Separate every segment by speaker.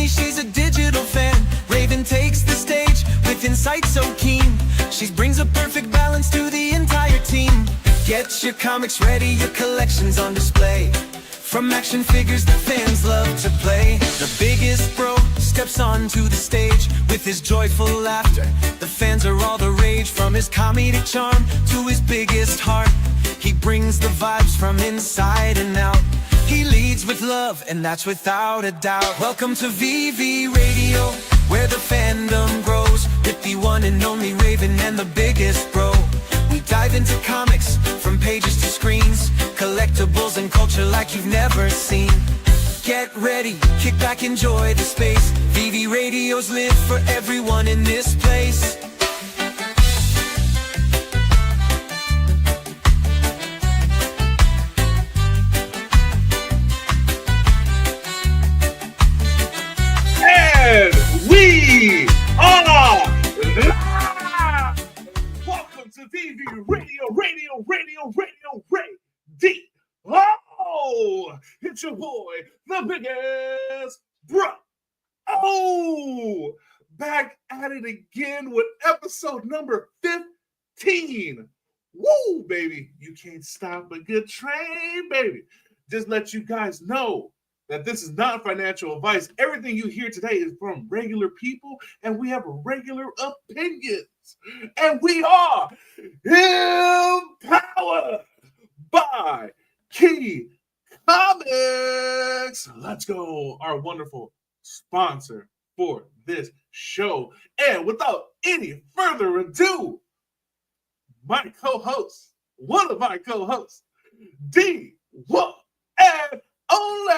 Speaker 1: she's a digital fan. Raven takes the stage with insight so keen. She brings a perfect balance to the entire team. Get your comics ready, your collection's on display. From action figures that fans love to play. The biggest bro steps onto the stage with his joyful laughter. The fans are all the rage. From his comedic charm to his biggest heart, he brings the vibes from inside and out. He leads with love, and that's without a doubt. Welcome to Veve Radio, where the fandom grows, with the one and only Raven and the biggest bro. We dive into comics, from pages to screens, collectibles and culture like you've never seen. Get ready, kick back, enjoy the space. Veve Radios live for everyone in this place.
Speaker 2: And we are live! Welcome to Veve Radio. Oh, it's your boy, the biggest bro. Oh, back at it again with episode number 15. Woo, baby. You can't stop a good train, baby. Just let you guys know that this is not financial advice. Everything you hear today is from regular people, and we have regular opinions. And we are empowered by Key Comics. Let's go, our wonderful sponsor for this show. And without any further ado, my co-host, one of my co-hosts, D one and only.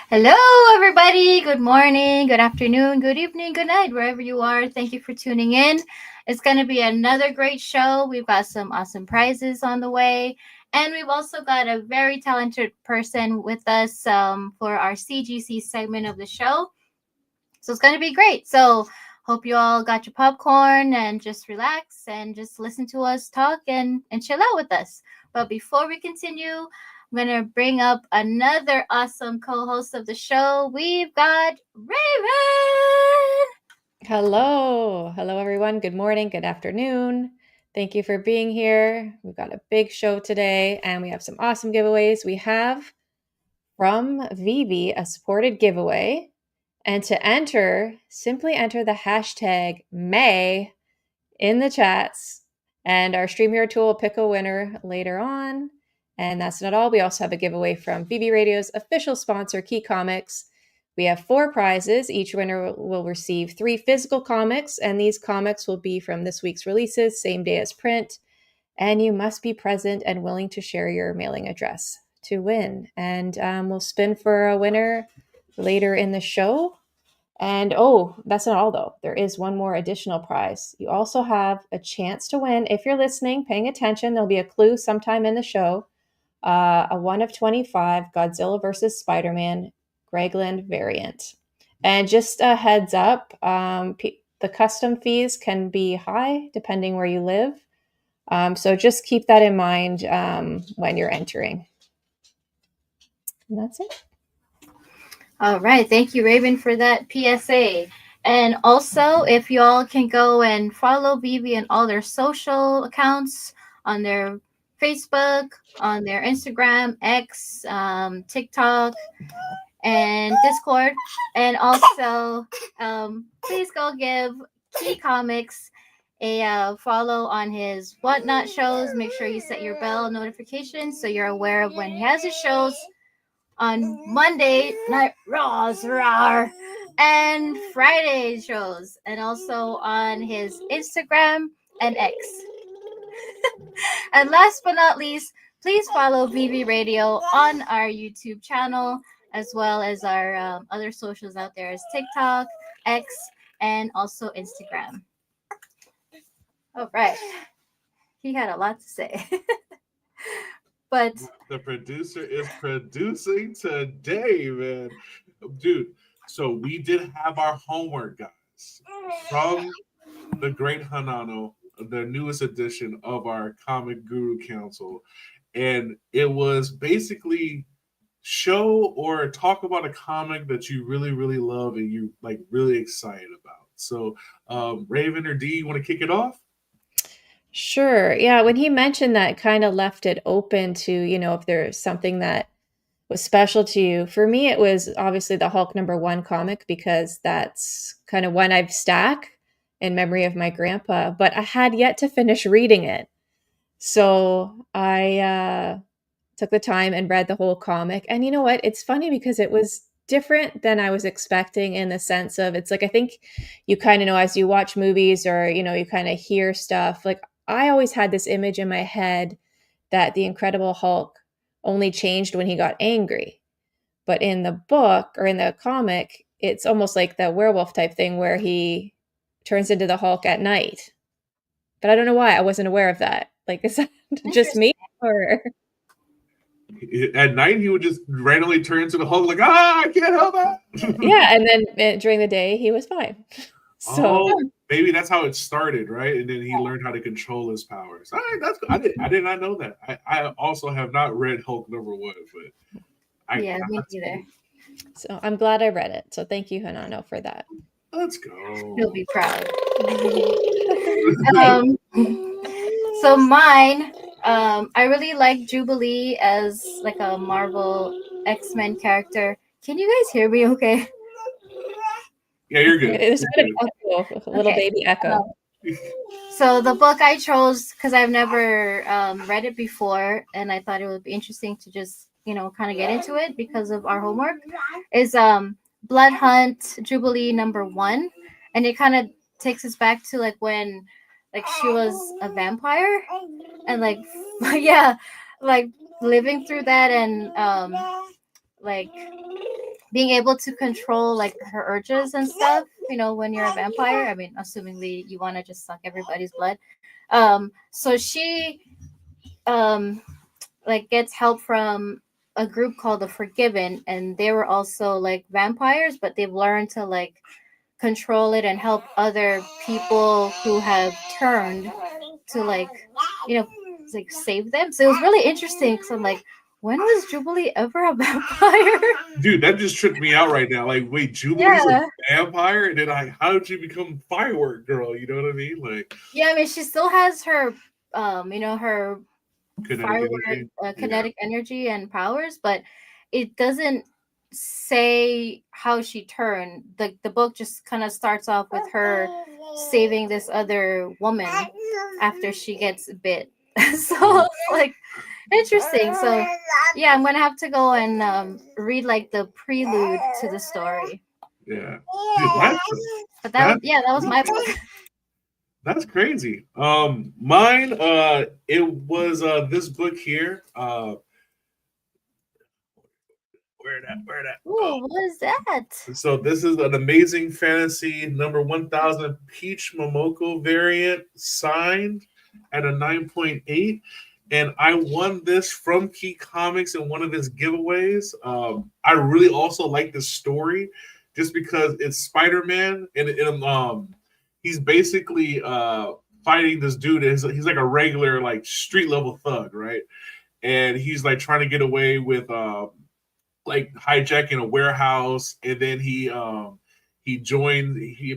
Speaker 3: Hello, everybody. Good morning, good afternoon, good evening, good night, wherever you are. Thank you for tuning in. It's going to be another great show. We've got some awesome prizes on the way. And we've also got a very talented person with us for our CGC segment of the show. So it's going to be great. So hope you all got your popcorn and just relax and just listen to us talk and chill out with us. But before we continue, I'm going to bring up another awesome co-host of the show. We've got Raven.
Speaker 4: Hello, everyone. Good morning, good afternoon. Thank you for being here. We've got a big show today, and we have some awesome giveaways. We have from Veve a supported giveaway, and to enter, simply enter the hashtag May in the chats, and our StreamYard tool will pick a winner later on. And that's not all. We also have a giveaway from Veve Radio's official sponsor, Key Comics. We have 4 prizes. Each winner will receive 3 physical comics, and these comics will be from this week's releases, same day as print. And you must be present and willing to share your mailing address to win. And we'll spin for a winner later in the show. And that's not all, though. There is one more additional prize. You also have a chance to win. If you're listening, paying attention, there'll be a clue sometime in the show. A 1 of 25 Godzilla vs. Spider-Man Gregland variant. And just a heads up, the custom fees can be high depending where you live. So just keep that in mind when you're entering. And that's it.
Speaker 3: All right. Thank you, Raven, for that PSA. And also, if you all can go and follow Veve and all their social accounts on their Facebook, on their Instagram, X, TikTok, and Discord. And also, please go give Key Comics a follow on his Whatnot shows. Make sure you set your bell notifications so you're aware of when he has his shows on Monday Night Raws and Friday shows, and also on his Instagram and X. And last but not least, please follow Veve Radio on our YouTube channel, as well as our other socials out there as TikTok, X, and also Instagram. All right. He had a lot to say. But
Speaker 2: the producer is producing today, man. Dude, so we did have our homework, guys, from the Great Hanano, the newest edition of our Comic Guru Council. And it was basically show or talk about a comic that you really, really love and you like really excited about. So, Raven or D, you want to kick it off?
Speaker 4: Sure. Yeah, when he mentioned that, kind of left it open to, if there's something that was special to you. For me, it was obviously the Hulk #1 comic because that's kind of one I've stacked in memory of my grandpa, but I had yet to finish reading it. So I took the time and read the whole comic. And you know what? It's funny because it was different than I was expecting in the sense of it's like I think you kind of know as you watch movies or you kind of hear stuff. Like I always had this image in my head that the Incredible Hulk only changed when he got angry. But in the book or in the comic, it's almost like the werewolf type thing where he turns into the Hulk at night. But I don't know why I wasn't aware of that. Like, is that just me or?
Speaker 2: At night, he would just randomly turn into the Hulk, like, I can't help it.
Speaker 4: Yeah, and then during the day, he was fine. So
Speaker 2: maybe that's how it started, right? And then he learned how to control his powers. All right, I did not know that. I also have not read Hulk #1, but
Speaker 3: me neither.
Speaker 4: So I'm glad I read it. So thank you, Hanano, for that.
Speaker 2: Let's go.
Speaker 3: He'll be proud. So mine, I really like Jubilee as like a Marvel X-Men character. Can you guys hear me okay?
Speaker 2: Yeah, you're good.
Speaker 4: It's a little baby echo.
Speaker 3: So the book I chose, because I've never read it before, and I thought it would be interesting to just, kind of get into it because of our homework, is Blood Hunt Jubilee #1. And it kind of takes us back to like when like she was a vampire and like yeah, like living through that and like being able to control like her urges and stuff, when you're a vampire. I mean, assumingly you want to just suck everybody's blood. So she like gets help from a group called the Forgiven, and they were also like vampires, but they've learned to like control it and help other people who have turned to like like save them. So it was really interesting because I'm like, when was Jubilee ever a vampire?
Speaker 2: Dude, that just tripped me out right now. Like, wait, Jubilee's a vampire? And then how did you become Firework Girl? You know what I mean? Like,
Speaker 3: yeah, I mean, she still has her her kinetic energy and powers, but it doesn't say how she turned. The book just kind of starts off with her saving this other woman after she gets bit. So like interesting. So yeah, I'm gonna have to go and read like the prelude to the story.
Speaker 2: Yeah.
Speaker 3: But that was my book.
Speaker 2: That's crazy. Mine, it was this book here. Where that?
Speaker 3: Ooh, what is that?
Speaker 2: So this is an Amazing Fantasy #1000 Peach Momoko variant, signed at a 9.8. And I won this from Key Comics in one of his giveaways. I really also like this story just because it's Spider-Man and he's basically fighting this dude. He's like a regular like street level thug, right? And he's like trying to get away with like hijacking a warehouse, and then he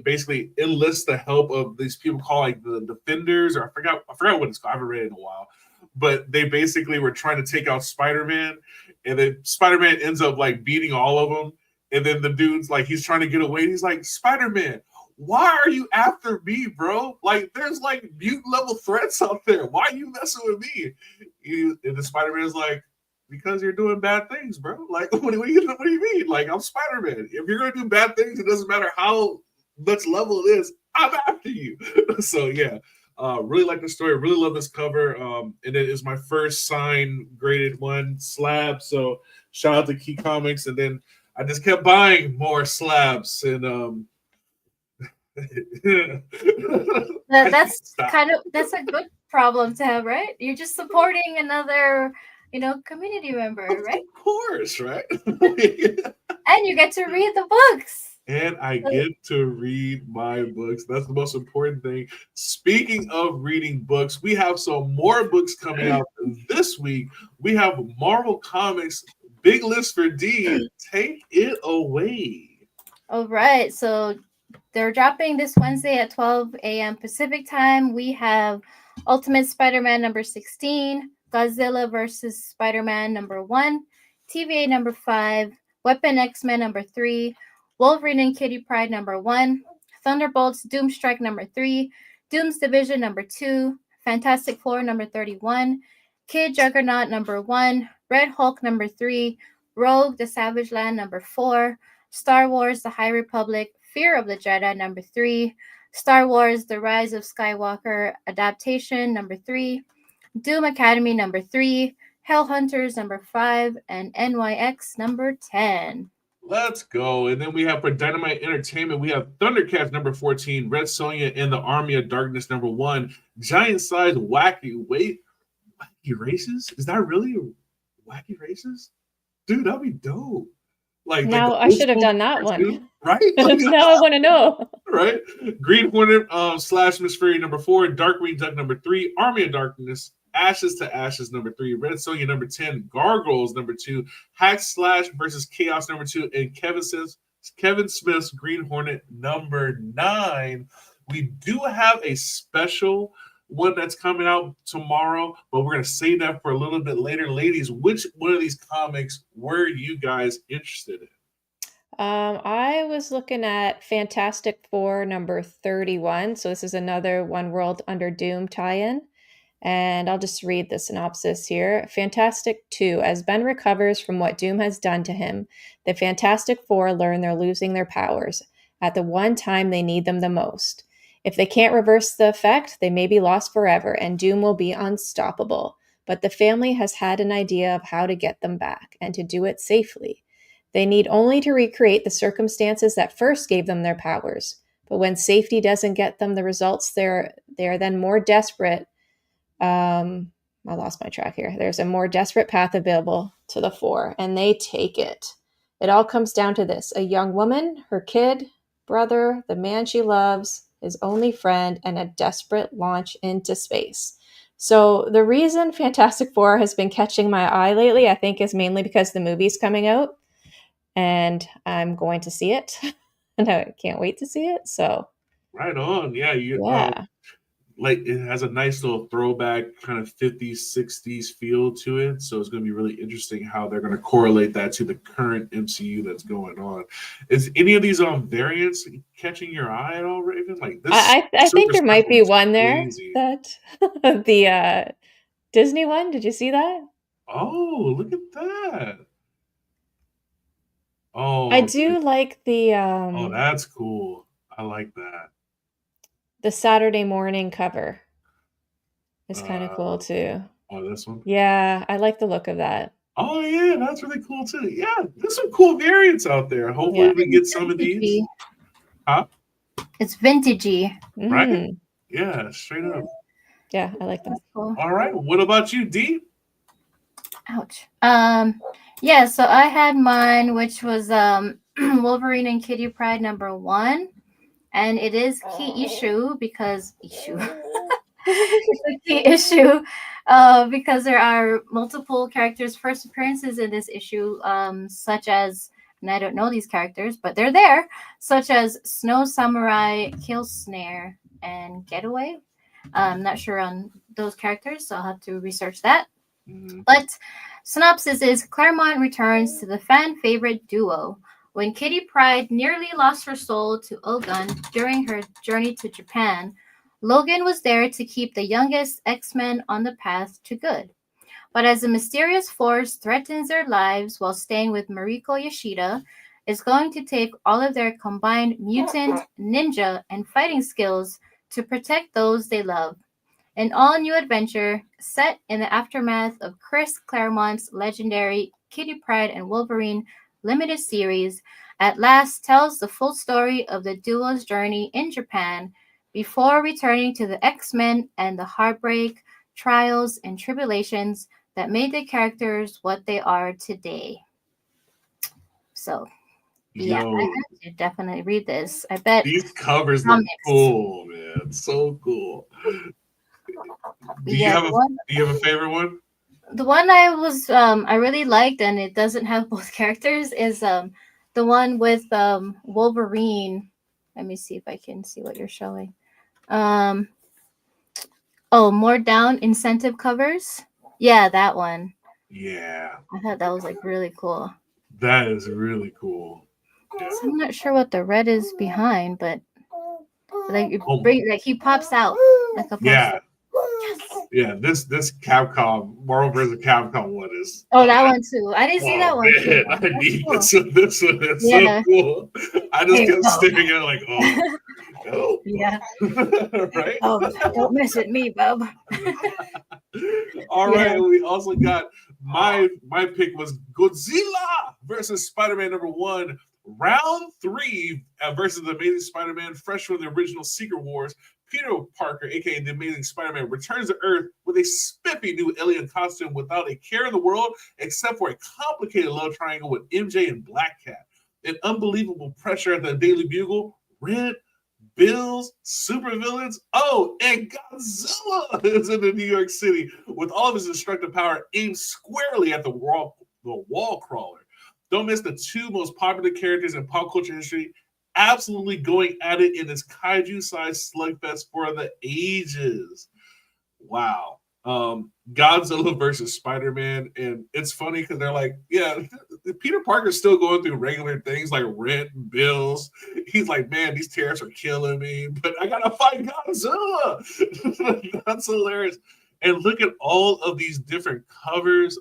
Speaker 2: basically enlists the help of these people called like the Defenders, or I forgot what it's called. I haven't read it in a while. But they basically were trying to take out Spider-Man, and then Spider-Man ends up like beating all of them. And then the dude's like, he's trying to get away. And he's like, Spider-Man, why are you after me, bro? Like, there's like mutant level threats out there. Why are you messing with me? And the Spider-Man's like, because you're doing bad things, bro. Like, what do you mean? Like, I'm Spider-Man. If you're gonna do bad things, it doesn't matter how much level it is. I'm after you. So yeah. Really like the story. Really love this cover. And it is my first signed graded one slab. So shout out to Key Comics. And then I just kept buying more slabs. And
Speaker 3: that's a good problem to have, right? You're just supporting another community member, right?
Speaker 2: Of course, right?
Speaker 3: And you get to read the books.
Speaker 2: And I get to read my books. That's the most important thing. Speaking of reading books, we have some more books coming out this week. We have Marvel Comics big list for D. Take it away.
Speaker 3: All right. So they're dropping this Wednesday at 12 a.m. Pacific time. We have Ultimate Spider-Man number 16, Godzilla versus Spider-Man number 1, TVA number 5, Weapon X-Men number 3, Wolverine and Kitty Pryde number 1, Thunderbolts Doomstrike number 3, Doom's Division number 2, Fantastic Four number 31, Kid Juggernaut number 1, Red Hulk number 3, Rogue the Savage Land number 4, Star Wars The High Republic Fear of the Jedi number 3, Star Wars The Rise of Skywalker adaptation number 3, Doom Academy number 3, Hellhunters number 5, and NYX number 10.
Speaker 2: Let's go. And then we have for Dynamite Entertainment, we have Thundercats number 14, Red Sonja and the Army of Darkness number 1, Giant Size Wacky Races? Is that really Wacky Races? Dude, that'd be dope.
Speaker 4: Now I should have done that one.
Speaker 2: Right?
Speaker 4: Now I want to know.
Speaker 2: Right? Green Hornet / Miss Fury number 4, Darkwing Duck number 3, Army of Darkness, Ashes to Ashes number 3, Red Sonja number 10, Gargoyles number 2, Hack Slash versus Chaos number 2, and Kevin Smith's Green Hornet number 9. We do have a special one that's coming out tomorrow, but we're going to save that for a little bit later. Ladies, which one of these comics were you guys interested in?
Speaker 4: I was looking at Fantastic Four number 31. So this is another One World Under Doom tie-in. And I'll just read the synopsis here. Fantastic 2. As Ben recovers from what Doom has done to him, the Fantastic Four learn they're losing their powers at the one time they need them the most. If they can't reverse the effect, they may be lost forever, and Doom will be unstoppable. But the family has had an idea of how to get them back, and to do it safely. They need only to recreate the circumstances that first gave them their powers. But when safety doesn't get them the results, they're then more desperate. I lost my track here. There's a more desperate path available to the four, and they take it. It all comes down to this: a young woman, her kid, brother, the man she loves, his only friend, and a desperate launch into space. So the reason Fantastic Four has been catching my eye lately, I think, is mainly because the movie's coming out, and I'm going to see it, and I can't wait to see it. So
Speaker 2: right on, yeah. It has a nice little throwback kind of 50s, 60s feel to it. So it's going to be really interesting how they're going to correlate that to the current MCU that's going on. Is any of these variants catching your eye at all, Raven?
Speaker 4: I think there might be one there that the Disney one. Did you see that?
Speaker 2: Oh, look at that. Oh,
Speaker 4: I do like the
Speaker 2: oh, that's cool. I like that.
Speaker 4: The Saturday morning cover is kind of cool too.
Speaker 2: Oh, this one?
Speaker 4: Yeah, I like the look of that.
Speaker 2: Oh, yeah, that's really cool too. Yeah, there's some cool variants out there. Hopefully we get some of these. Huh?
Speaker 3: It's vintagey.
Speaker 2: Right? Yeah, straight up.
Speaker 4: Yeah, I like them.
Speaker 3: Cool.
Speaker 2: All right. What about you, Dee?
Speaker 3: Ouch. Yeah, so I had mine, which was Wolverine and Kitty Pryde number 1. And it is key issue because it's a key issue because there are multiple characters' first appearances in this issue, such as, and I don't know these characters, but they're there, such as Snow Samurai, Kill Snare, and Getaway. I'm not sure on those characters, so I'll have to research that. But synopsis is Claremont returns to the fan favorite duo. When Kitty Pryde nearly lost her soul to Ogun during her journey to Japan, Logan was there to keep the youngest X-Men on the path to good. But as a mysterious force threatens their lives while staying with Mariko Yoshida, it's going to take all of their combined mutant, ninja, and fighting skills to protect those they love. An all-new adventure set in the aftermath of Chris Claremont's legendary Kitty Pryde and Wolverine limited series at last tells the full story of the duo's journey in Japan before returning to the X-Men and the heartbreak, trials, and tribulations that made the characters what they are today. So, yeah, I have to definitely read this. I bet
Speaker 2: these covers look cool, man. So cool. Do you have a favorite one?
Speaker 3: The one I really liked, and it doesn't have both characters, is the one with Wolverine. Let me see if I can see what you're showing. Um oh, more down incentive covers. Yeah, that one.
Speaker 2: Yeah,
Speaker 3: I thought that was like really cool.
Speaker 2: that is really cool. Yeah.
Speaker 3: So I'm not sure what the red is behind, but like
Speaker 2: Oh,
Speaker 3: like he pops out like a poster.
Speaker 2: yeah, yeah. This Capcom Marvel vs. Capcom one is.
Speaker 3: Oh, that one too. I didn't see that
Speaker 2: Oh
Speaker 3: one too.
Speaker 2: man, I
Speaker 3: That's
Speaker 2: need
Speaker 3: cool.
Speaker 2: this one. This one is so
Speaker 3: Yeah.
Speaker 2: cool. I just
Speaker 3: Hey,
Speaker 2: kept
Speaker 3: Bob.
Speaker 2: staring at it like, oh,
Speaker 3: Yeah.
Speaker 2: right.
Speaker 3: Bob, don't mess with me, Bob.
Speaker 2: All
Speaker 3: Yeah.
Speaker 2: right, we also got my pick was Godzilla versus Spider-Man #1, round 3 versus the Amazing Spider-Man, fresh from the original Secret Wars. Peter Parker, aka the Amazing Spider-Man, returns to Earth with a spiffy new alien costume without a care in the world except for a complicated love triangle with MJ and Black Cat. An unbelievable pressure at the Daily Bugle. Red Bills, supervillains. Oh, and Godzilla is in the New York City with all of his destructive power aimed squarely at the wall crawler. Don't miss the two most popular characters in pop culture history absolutely going at it in this kaiju-sized slugfest for the ages. Wow. Godzilla versus Spider-Man, and it's funny because they're like, yeah, Peter Parker's still going through regular things like rent, bills. He's like, man, these tariffs are killing me, but I gotta fight Godzilla. That's hilarious. And look at all of these different covers.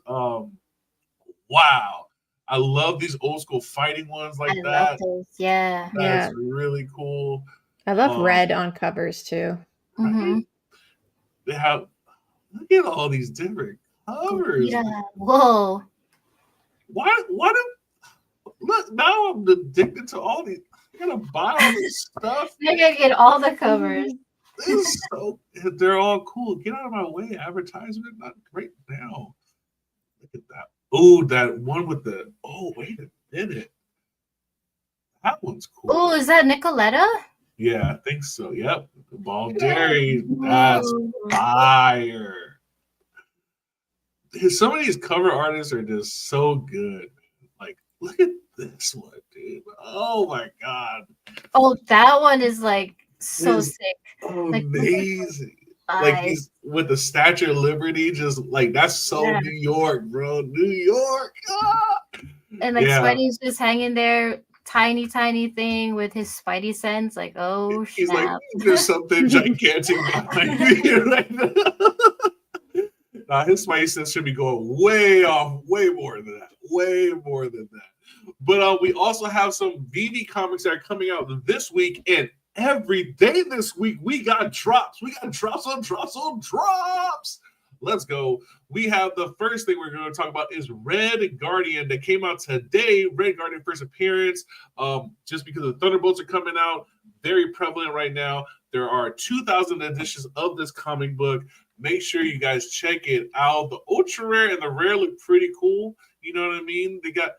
Speaker 2: Wow. I love these old school fighting ones
Speaker 3: I
Speaker 2: like
Speaker 3: love
Speaker 2: that.
Speaker 3: those. Yeah.
Speaker 2: That's
Speaker 4: Yeah.
Speaker 2: really cool.
Speaker 4: I love
Speaker 2: Um,
Speaker 4: red on covers too.
Speaker 3: Mm-hmm.
Speaker 2: right? They have look at all these different covers.
Speaker 3: Yeah. Whoa.
Speaker 2: Why do look now I'm addicted to all these. I gotta buy all this stuff.
Speaker 3: I gotta get all the covers.
Speaker 2: This is so they're all cool. Get out of my way, advertisement. Not right now. Look at that. Oh, that one with the wait a minute. That one's cool.
Speaker 3: Oh, is that Nicoletta?
Speaker 2: Yeah, I think so. Yep. The ball dairy. That's fire. Some of these cover artists are just so good. Like, look at this one, dude. Oh my god.
Speaker 3: Oh, that one is like so
Speaker 2: It's
Speaker 3: sick. Like,
Speaker 2: amazing. Like
Speaker 3: eyes.
Speaker 2: he's with the Statue of Liberty, just like that's so
Speaker 3: Yeah.
Speaker 2: New York, bro. New York. Ah!
Speaker 3: And like
Speaker 2: Yeah.
Speaker 3: Spidey's just hanging there, tiny, tiny thing with his Spidey sense. Like, oh
Speaker 2: He's like,
Speaker 3: snap.
Speaker 2: there's something gigantic behind me right now. His Spidey sense should be going way off, way more than that. Way more than that. But we also have some Veve comics that are coming out this week, and every day this week we got drops. We got drops on drops on drops. Let's go. We have the first thing we're going to talk about is Red Guardian that came out today. Red Guardian first appearance. Just because the Thunderbolts are coming out, very prevalent right now. There are 2,000 editions of this comic book. Make sure you guys check it out. The ultra rare and the rare look pretty cool. You know what I mean? They got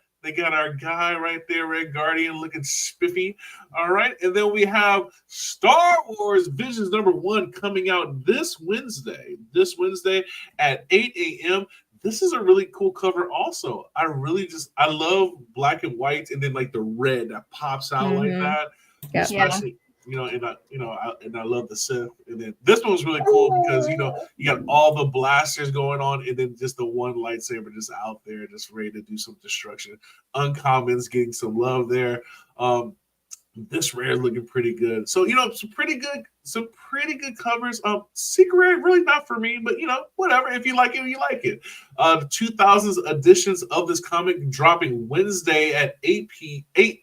Speaker 2: our guy right there, Red Guardian, looking spiffy. All right. And then we have Star Wars Visions #1 coming out this Wednesday at 8 a.m. This is a really cool cover also. I love black and white and then like the red that pops out like that.
Speaker 4: Yeah.
Speaker 2: Especially, and I love the Sith. And then this one was really cool because you got all the blasters going on, and then just the one lightsaber just out there, just ready to do some destruction. Uncommons getting some love there. This rare is looking pretty good. So some pretty good covers. Secret rare really not for me, but whatever. If you like it, you like it. The 2000s editions of this comic dropping Wednesday at 8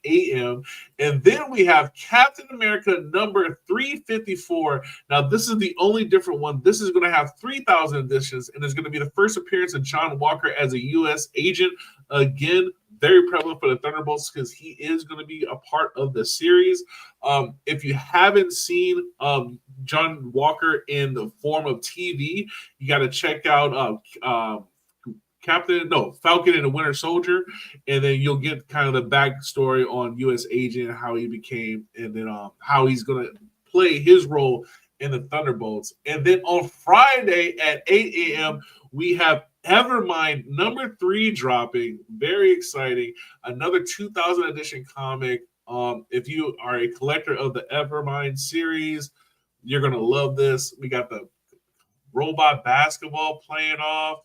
Speaker 2: a.m. And then we have Captain America #354. Now this is the only different one. This is going to have 3,000 editions, and it's going to be the first appearance of John Walker as a U.S. agent. Again, very prevalent for the Thunderbolts because he is going to be a part of the series. If you haven't seen John Walker in the form of TV, you got to check out Falcon and the Winter Soldier, and then you'll get kind of the backstory on U.S. Agent, how he became, and then how he's going to play his role in the Thunderbolts. And then on Friday at 8 a.m., we have Evermind number 3 dropping. Very exciting. Another 2000 edition comic. If you are a collector of the Evermind series, you're gonna love this. We got the robot basketball playing off.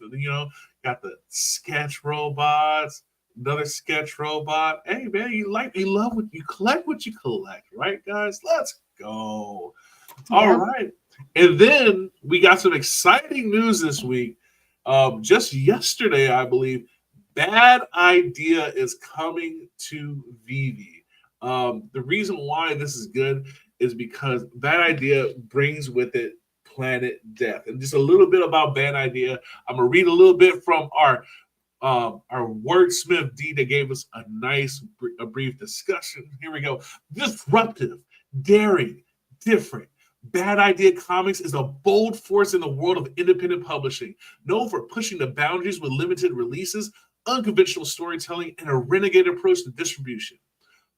Speaker 2: Got the sketch robots. Another sketch robot. Hey man, you love what you collect. What you collect, right, guys? Let's go. All right. And then we got some exciting news this week. Just yesterday, I believe, Bad Idea is coming to Veve. The reason why this is good is because Bad Idea brings with it Planet Death. And just a little bit about Bad Idea. I'm gonna read a little bit from our wordsmith D that gave us a brief discussion. Here we go. Disruptive, daring, different. Bad Idea Comics is a bold force in the world of independent publishing, known for pushing the boundaries with limited releases, unconventional storytelling, and a renegade approach to distribution.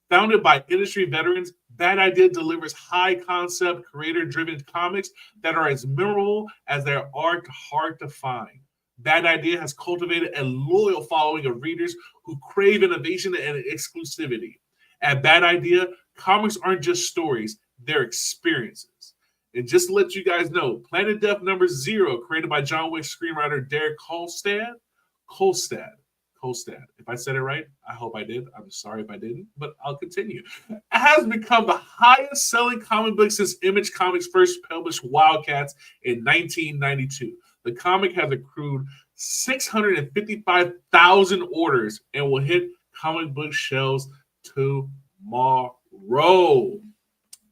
Speaker 2: Founded by industry veterans, Bad Idea delivers high-concept, creator-driven comics that are as memorable as they are hard to find. Bad Idea has cultivated a loyal following of readers who crave innovation and exclusivity. At Bad Idea, comics aren't just stories, they're experiences. And just to let you guys know, Planet Death number 0, created by John Wick screenwriter Derek Kolstad. If I said it right, I hope I did. I'm sorry if I didn't, but I'll continue. It has become the highest selling comic book since Image Comics first published Wildcats in 1992. The comic has accrued 655,000 orders and will hit comic book shelves tomorrow.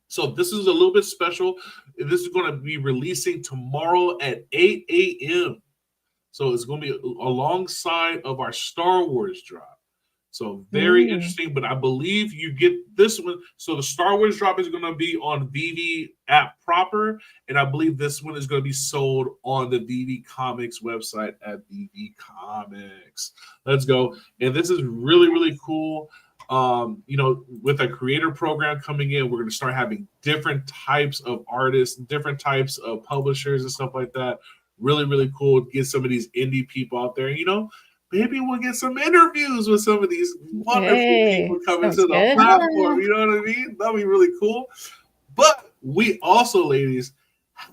Speaker 2: So this is a little bit special. This is going to be releasing tomorrow at 8 a.m. So it's going to be alongside of our Star Wars drop. So very interesting, but I believe you get this one. So the Star Wars drop is going to be on Veve app proper, and I believe this one is going to be sold on the Veve Comics website at Veve Comics. Let's go. And this is really, really cool. With a creator program coming in, we're going to start having different types of artists, different types of publishers and stuff like that. Really, really cool. Get some of these indie people out there. Maybe we'll get some interviews with some of these wonderful people coming to the platform. You know what I mean? That'll be really cool. But we also, ladies,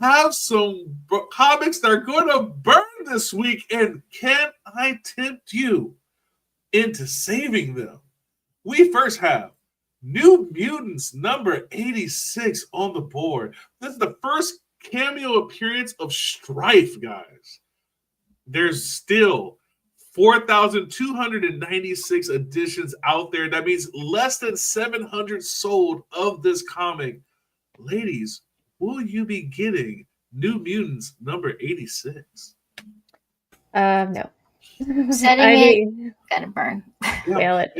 Speaker 2: have some comics that are going to burn this week. And can I tempt you into saving them? We first have New Mutants number 86 on the board. This is the first cameo appearance of Strife, guys. There's still 4,296 editions out there. That means less than 700 sold of this comic. Ladies, will you be getting New Mutants number 86?
Speaker 4: No.
Speaker 3: Setting it, gotta burn.
Speaker 4: Fail it.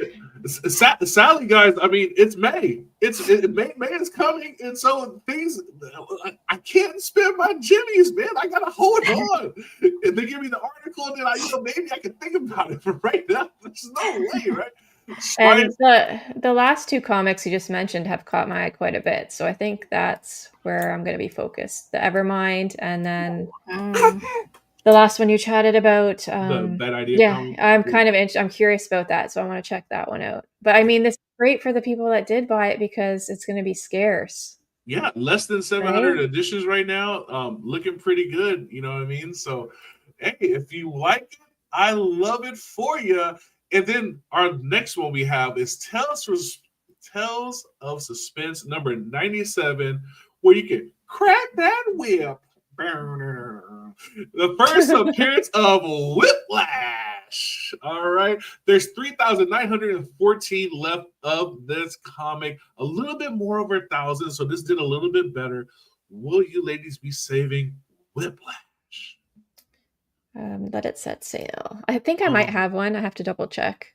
Speaker 2: Sally, guys, I mean, it's May. May is coming, and so things, I can't spend my jimmies, man. I gotta hold on. And they give me the article, and then maybe I can think about it. But right now, there's no way, right?
Speaker 4: And the last 2 comics you just mentioned have caught my eye quite a bit, so I think that's where I'm going to be focused. The Evermind, and then the last one you chatted about.
Speaker 2: The Bad Idea.
Speaker 4: Yeah, I'm kind of I'm curious about that, so I want to check that one out. But I mean, this is great for the people that did buy it because it's going to be scarce.
Speaker 2: Yeah, less than 700 editions right now. Looking pretty good. You know what I mean? So, hey, if you like it, I love it for you. And then our next one we have is Tales of Suspense number 97, where you can crack that whip. The first appearance of Whiplash. All right. There's 3,914 left of this comic. A little bit more over 1,000. So this did a little bit better. Will you ladies be saving Whiplash?
Speaker 4: Let it set sail. I think I might have one. I have to double check.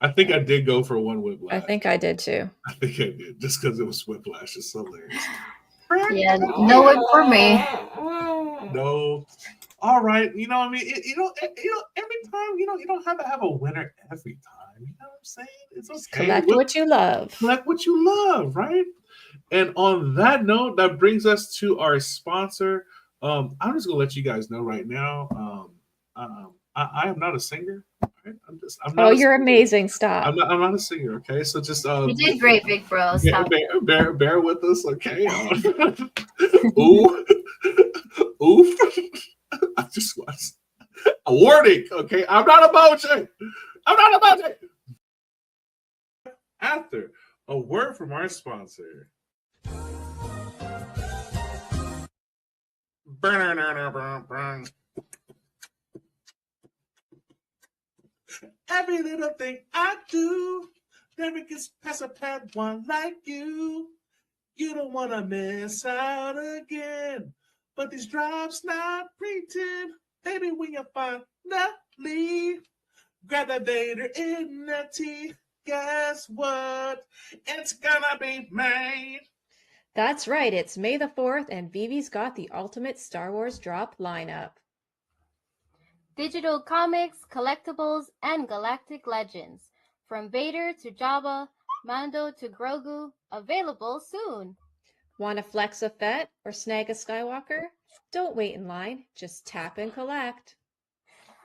Speaker 2: I think I did go for one Whiplash.
Speaker 4: I think I did too.
Speaker 2: I think I did, just because it was Whiplash. It's hilarious.
Speaker 3: Yeah, no one for me.
Speaker 2: No. All right. You know what I mean? Every time, you don't have to have a winner every time. You know what I'm saying? It's okay.
Speaker 4: Collect what you love.
Speaker 2: Collect what you love, right? And on that note, that brings us to our sponsor. I'm just gonna let you guys know right now. I am not a singer. Right? I'm
Speaker 4: Oh,
Speaker 2: not a
Speaker 4: you're
Speaker 2: singer.
Speaker 4: amazing. Stop.
Speaker 2: I'm not a singer. Okay, so just
Speaker 3: You did great, big bro. Stop.
Speaker 2: bear with us. Okay. Ooh, oof. I just was a warning. Okay, I'm not emoji. I'm not emoji. After a word from our sponsor. Every little thing I do never gets past a pad one like you. You don't want to miss out again. But these drops not pretend. Baby, when you finally grab that Vader in that tea, guess what? It's gonna be made.
Speaker 4: That's right. It's May the 4th, and Vivi's got the ultimate Star Wars drop lineup.
Speaker 3: Digital comics, collectibles, and galactic legends. From Vader to Jabba, Mando to Grogu, available soon.
Speaker 4: Want to flex a Fett or snag a Skywalker? Don't wait in line. Just tap and collect.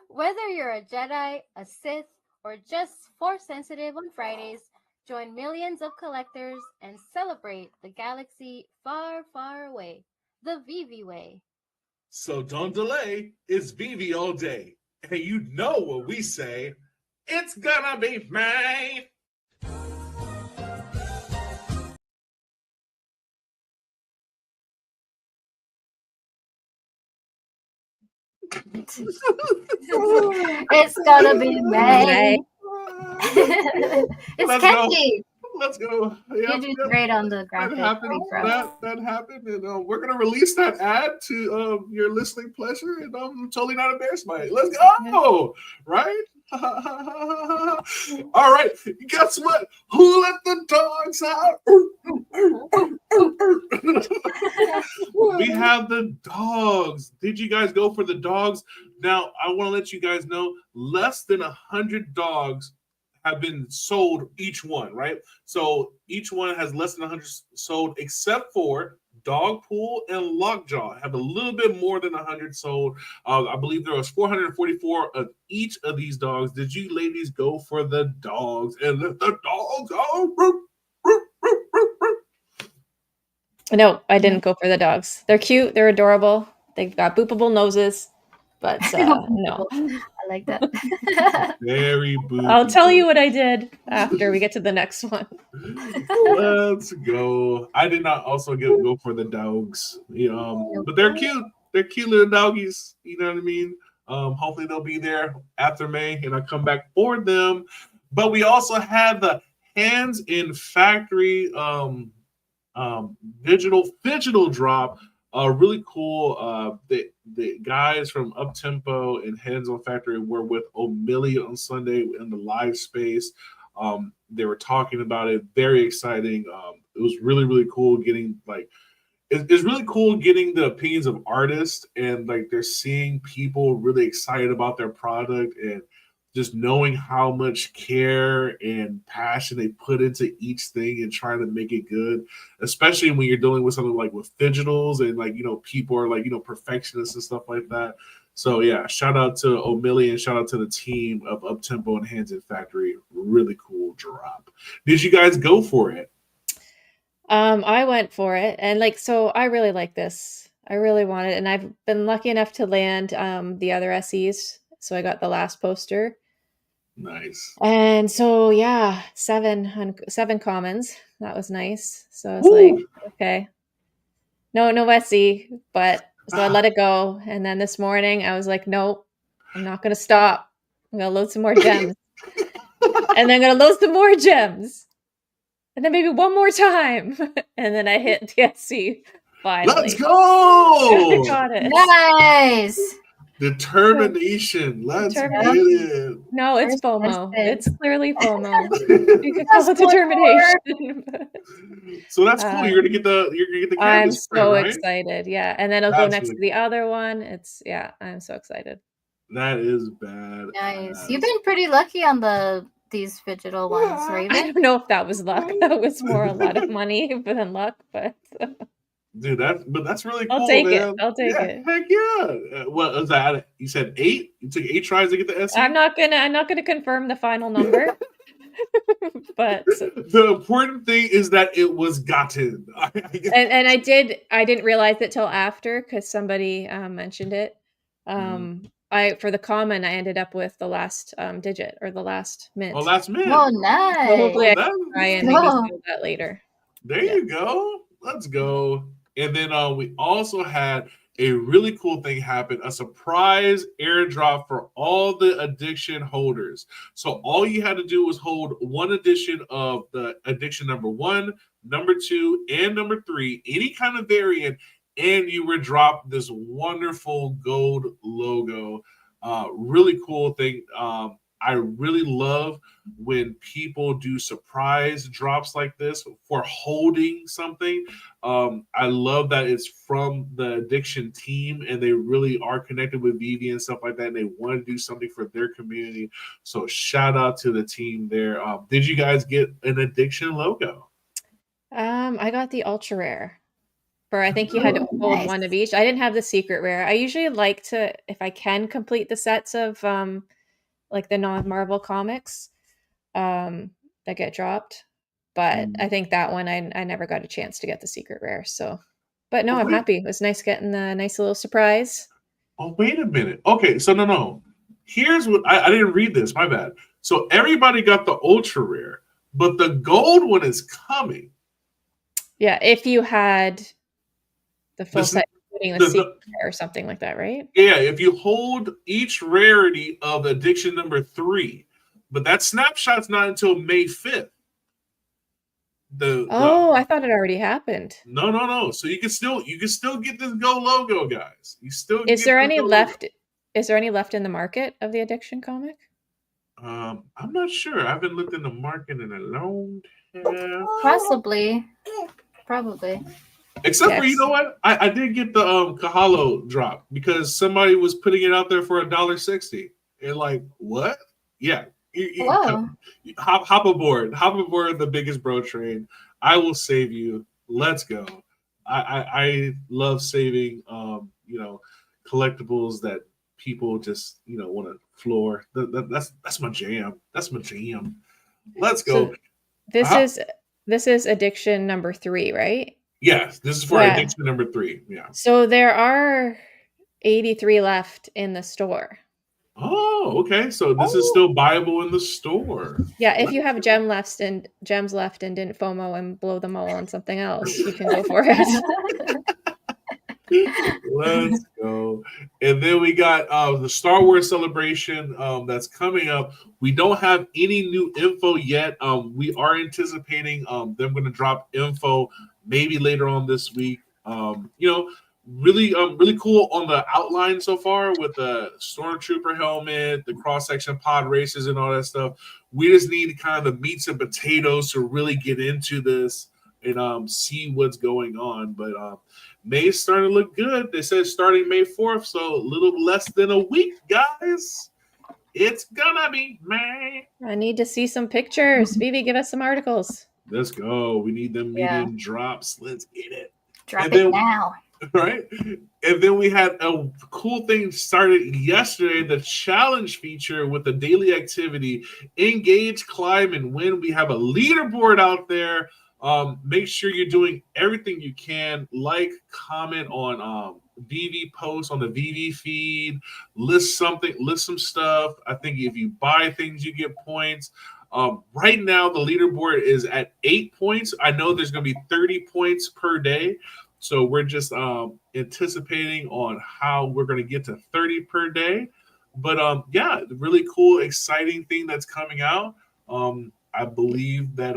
Speaker 3: Whether you're a Jedi, a Sith, or just Force sensitive on Fridays, join millions of collectors and celebrate the galaxy far, far away. The Vivi way.
Speaker 2: So don't delay. It's Veve all day. And you know what we say. It's gonna be made.
Speaker 3: It's gonna be
Speaker 4: May.
Speaker 3: May. It's
Speaker 2: Let's go.
Speaker 3: catchy.
Speaker 2: Let's go.
Speaker 3: You did great on the
Speaker 2: That
Speaker 3: graphic.
Speaker 2: happened.
Speaker 3: Big bro.
Speaker 2: That happened, and we're gonna release that ad to your listening pleasure, and I'm totally not embarrassed by it. Let's go, right? All right. Guess what? Who let the dogs out? We have the dogs. Did you guys go for the dogs? Now I want to let you guys know less than 100 dogs have been sold each one, right? So each one has less than 100 sold, except for Dogpool and Lockjaw have a little bit more than 100 sold. I believe there was 444 of each of these dogs. Did you ladies go for the dogs and let the dogs out?
Speaker 4: No, I didn't go for the dogs. They're cute. They're adorable. They've got boopable noses. But no.
Speaker 3: I like that.
Speaker 2: Very boo.
Speaker 4: I'll tell you what I did after we get to the next one.
Speaker 2: Let's go. I did not also go for the dogs. But they're cute. They're cute little doggies. You know what I mean? Hopefully they'll be there after May and I'll come back for them. But we also have the Hands in Factory digital drop. Really cool. The guys from Uptempo and Hands on Factory were with O'Malley on Sunday in the live space. They were talking about it. Very exciting. It was really, really cool getting it's really cool getting the opinions of artists and they're seeing people really excited about their product and just knowing how much care and passion they put into each thing and trying to make it good, especially when you're dealing with something like with digitals and people are perfectionists and stuff like that. So yeah, shout out to O'Malley and shout out to the team of Uptempo and Hands in Factory. Really cool drop. Did you guys go for it?
Speaker 4: I went for it, and so I really like this. I really want it, and I've been lucky enough to land the other SEs. So I got the last poster.
Speaker 2: Nice.
Speaker 4: And so yeah, 7 commons. That was nice. So I was like, okay, no SE, but so I let it go. And then this morning I was like, nope, I'm not gonna stop. I'm gonna load some more gems, and then I'm gonna load some more gems. And then maybe one more time. And then I hit the SC finally.
Speaker 2: Let's go!
Speaker 4: I got it.
Speaker 3: Nice.
Speaker 2: Determination. Let's get it.
Speaker 4: No, it's
Speaker 3: First
Speaker 4: FOMO.
Speaker 3: person.
Speaker 4: It's clearly FOMO. You can call it determination.
Speaker 2: So that's cool. You're gonna get the
Speaker 4: I'm
Speaker 2: canvas
Speaker 4: so
Speaker 2: print, right?
Speaker 4: excited. Yeah. And then it'll go
Speaker 2: That's
Speaker 4: next to
Speaker 2: really
Speaker 4: the other one. I'm so excited.
Speaker 2: That is bad.
Speaker 3: Nice. You've been pretty lucky on these digital ones,
Speaker 4: I
Speaker 3: Raven.
Speaker 4: don't know if that was luck. That was more a lot of money than luck, but
Speaker 2: Dude, that's really
Speaker 4: I'll
Speaker 2: cool,
Speaker 4: take
Speaker 2: man.
Speaker 4: it. I'll take
Speaker 2: Yeah,
Speaker 4: it.
Speaker 2: heck yeah. What was that? You said 8? You took 8 tries to get the SE?
Speaker 4: I'm not gonna confirm the final number, but
Speaker 2: The important thing is that it was gotten.
Speaker 4: and I didn't realize it till after because somebody mentioned it. I for the common I ended up with the last digit or the last
Speaker 2: Oh,
Speaker 4: mint.
Speaker 2: last minute.
Speaker 3: Oh,
Speaker 4: So hopefully
Speaker 2: Oh,
Speaker 3: nice.
Speaker 4: I
Speaker 2: that,
Speaker 4: can try and maybe
Speaker 3: No.
Speaker 4: save that later.
Speaker 2: there
Speaker 4: Yeah.
Speaker 2: you go. Let's go. And then we also had a really cool thing happen, a surprise airdrop for all the addiction holders. So all you had to do was hold one edition of the addiction number 1, number 2, and number 3, any kind of variant, and you were dropped this wonderful gold logo. Really cool thing. I really love when people do surprise drops like this for holding something. I love that it's from the addiction team and they really are connected with Veve and stuff like that. And they want to do something for their community. So shout out to the team there. Did you guys get an addiction logo?
Speaker 4: I got the ultra rare. For I think you had to
Speaker 3: Ooh,
Speaker 4: hold
Speaker 3: nice.
Speaker 4: one of each. I didn't have the secret rare. I usually like to, if I can, complete the sets of like the non-Marvel comics that get dropped. But I think that one I never got a chance to get the secret rare. So, but no,
Speaker 2: Oh,
Speaker 4: I'm
Speaker 2: wait.
Speaker 4: happy. It was nice getting the nice little surprise.
Speaker 2: Oh, wait a minute. Okay, so no. Here's what I didn't read this. My bad. So everybody got the ultra rare, but the gold one is coming.
Speaker 4: Yeah, if you had the full
Speaker 2: This,
Speaker 4: set, including the
Speaker 2: the,
Speaker 4: secret
Speaker 2: the
Speaker 4: rare or something like that, right?
Speaker 2: Yeah, if you hold each rarity of addiction number 3, but that snapshot's not until May 5th.
Speaker 4: Oh, I thought it already happened.
Speaker 2: No. So you can still get this Go logo, guys. You still can
Speaker 4: Is
Speaker 2: get
Speaker 4: there
Speaker 2: this
Speaker 4: any
Speaker 2: Go logo.
Speaker 4: left? Is there any left in the market of the addiction comic?
Speaker 2: I'm not sure. I haven't looked in the market in a long time.
Speaker 3: Possibly. Probably.
Speaker 2: Except for, you
Speaker 4: Yes.
Speaker 2: know what? I did get the Kahalo drop because somebody was putting it out there for $1.60. And like, what? Yeah.
Speaker 3: Whoa.
Speaker 2: Hop aboard the biggest bro train. I will save you. Let's go. I love saving collectibles that people just want to floor. That's my jam. That's my jam. Let's go.
Speaker 4: So this
Speaker 2: Uh-huh.
Speaker 4: is addiction number 3, right?
Speaker 2: Yes, this is for
Speaker 4: Yeah.
Speaker 2: addiction number 3. Yeah.
Speaker 4: So there are 83 left in the store.
Speaker 2: Oh, okay. So this is still buyable in the store.
Speaker 4: Yeah, if you have gems left and didn't FOMO and blow them all on something else, you can go for it.
Speaker 2: Let's go. And then we got the Star Wars celebration that's coming up. We don't have any new info yet. We are anticipating them going to drop info maybe later on this week. Really cool on the outline so far with the Stormtrooper helmet, the cross-section pod races and all that stuff. We just need kind of the meats and potatoes to really get into this and see what's going on. But May's starting to look good. They said starting May 4th, so a little less than a week, guys. It's gonna be May.
Speaker 4: I need to see some pictures. Veve, give us some articles.
Speaker 2: Let's go. We need them
Speaker 3: Yeah.
Speaker 2: medium drops. Let's get it.
Speaker 3: Drop
Speaker 2: And
Speaker 3: it
Speaker 2: then-
Speaker 3: now.
Speaker 2: Right? And then we had a cool thing started yesterday, the challenge feature with the daily activity, engage, climb, and win. We have a leaderboard out there. Make sure you're doing everything you can. Like, comment on Veve posts on the Veve feed, list some stuff. I think if you buy things, you get points. Right now, the leaderboard is at 8 points. I know there's going to be 30 points per day. So we're just anticipating on how we're going to get to 30 per day. But yeah, really cool, exciting thing that's coming out. I believe that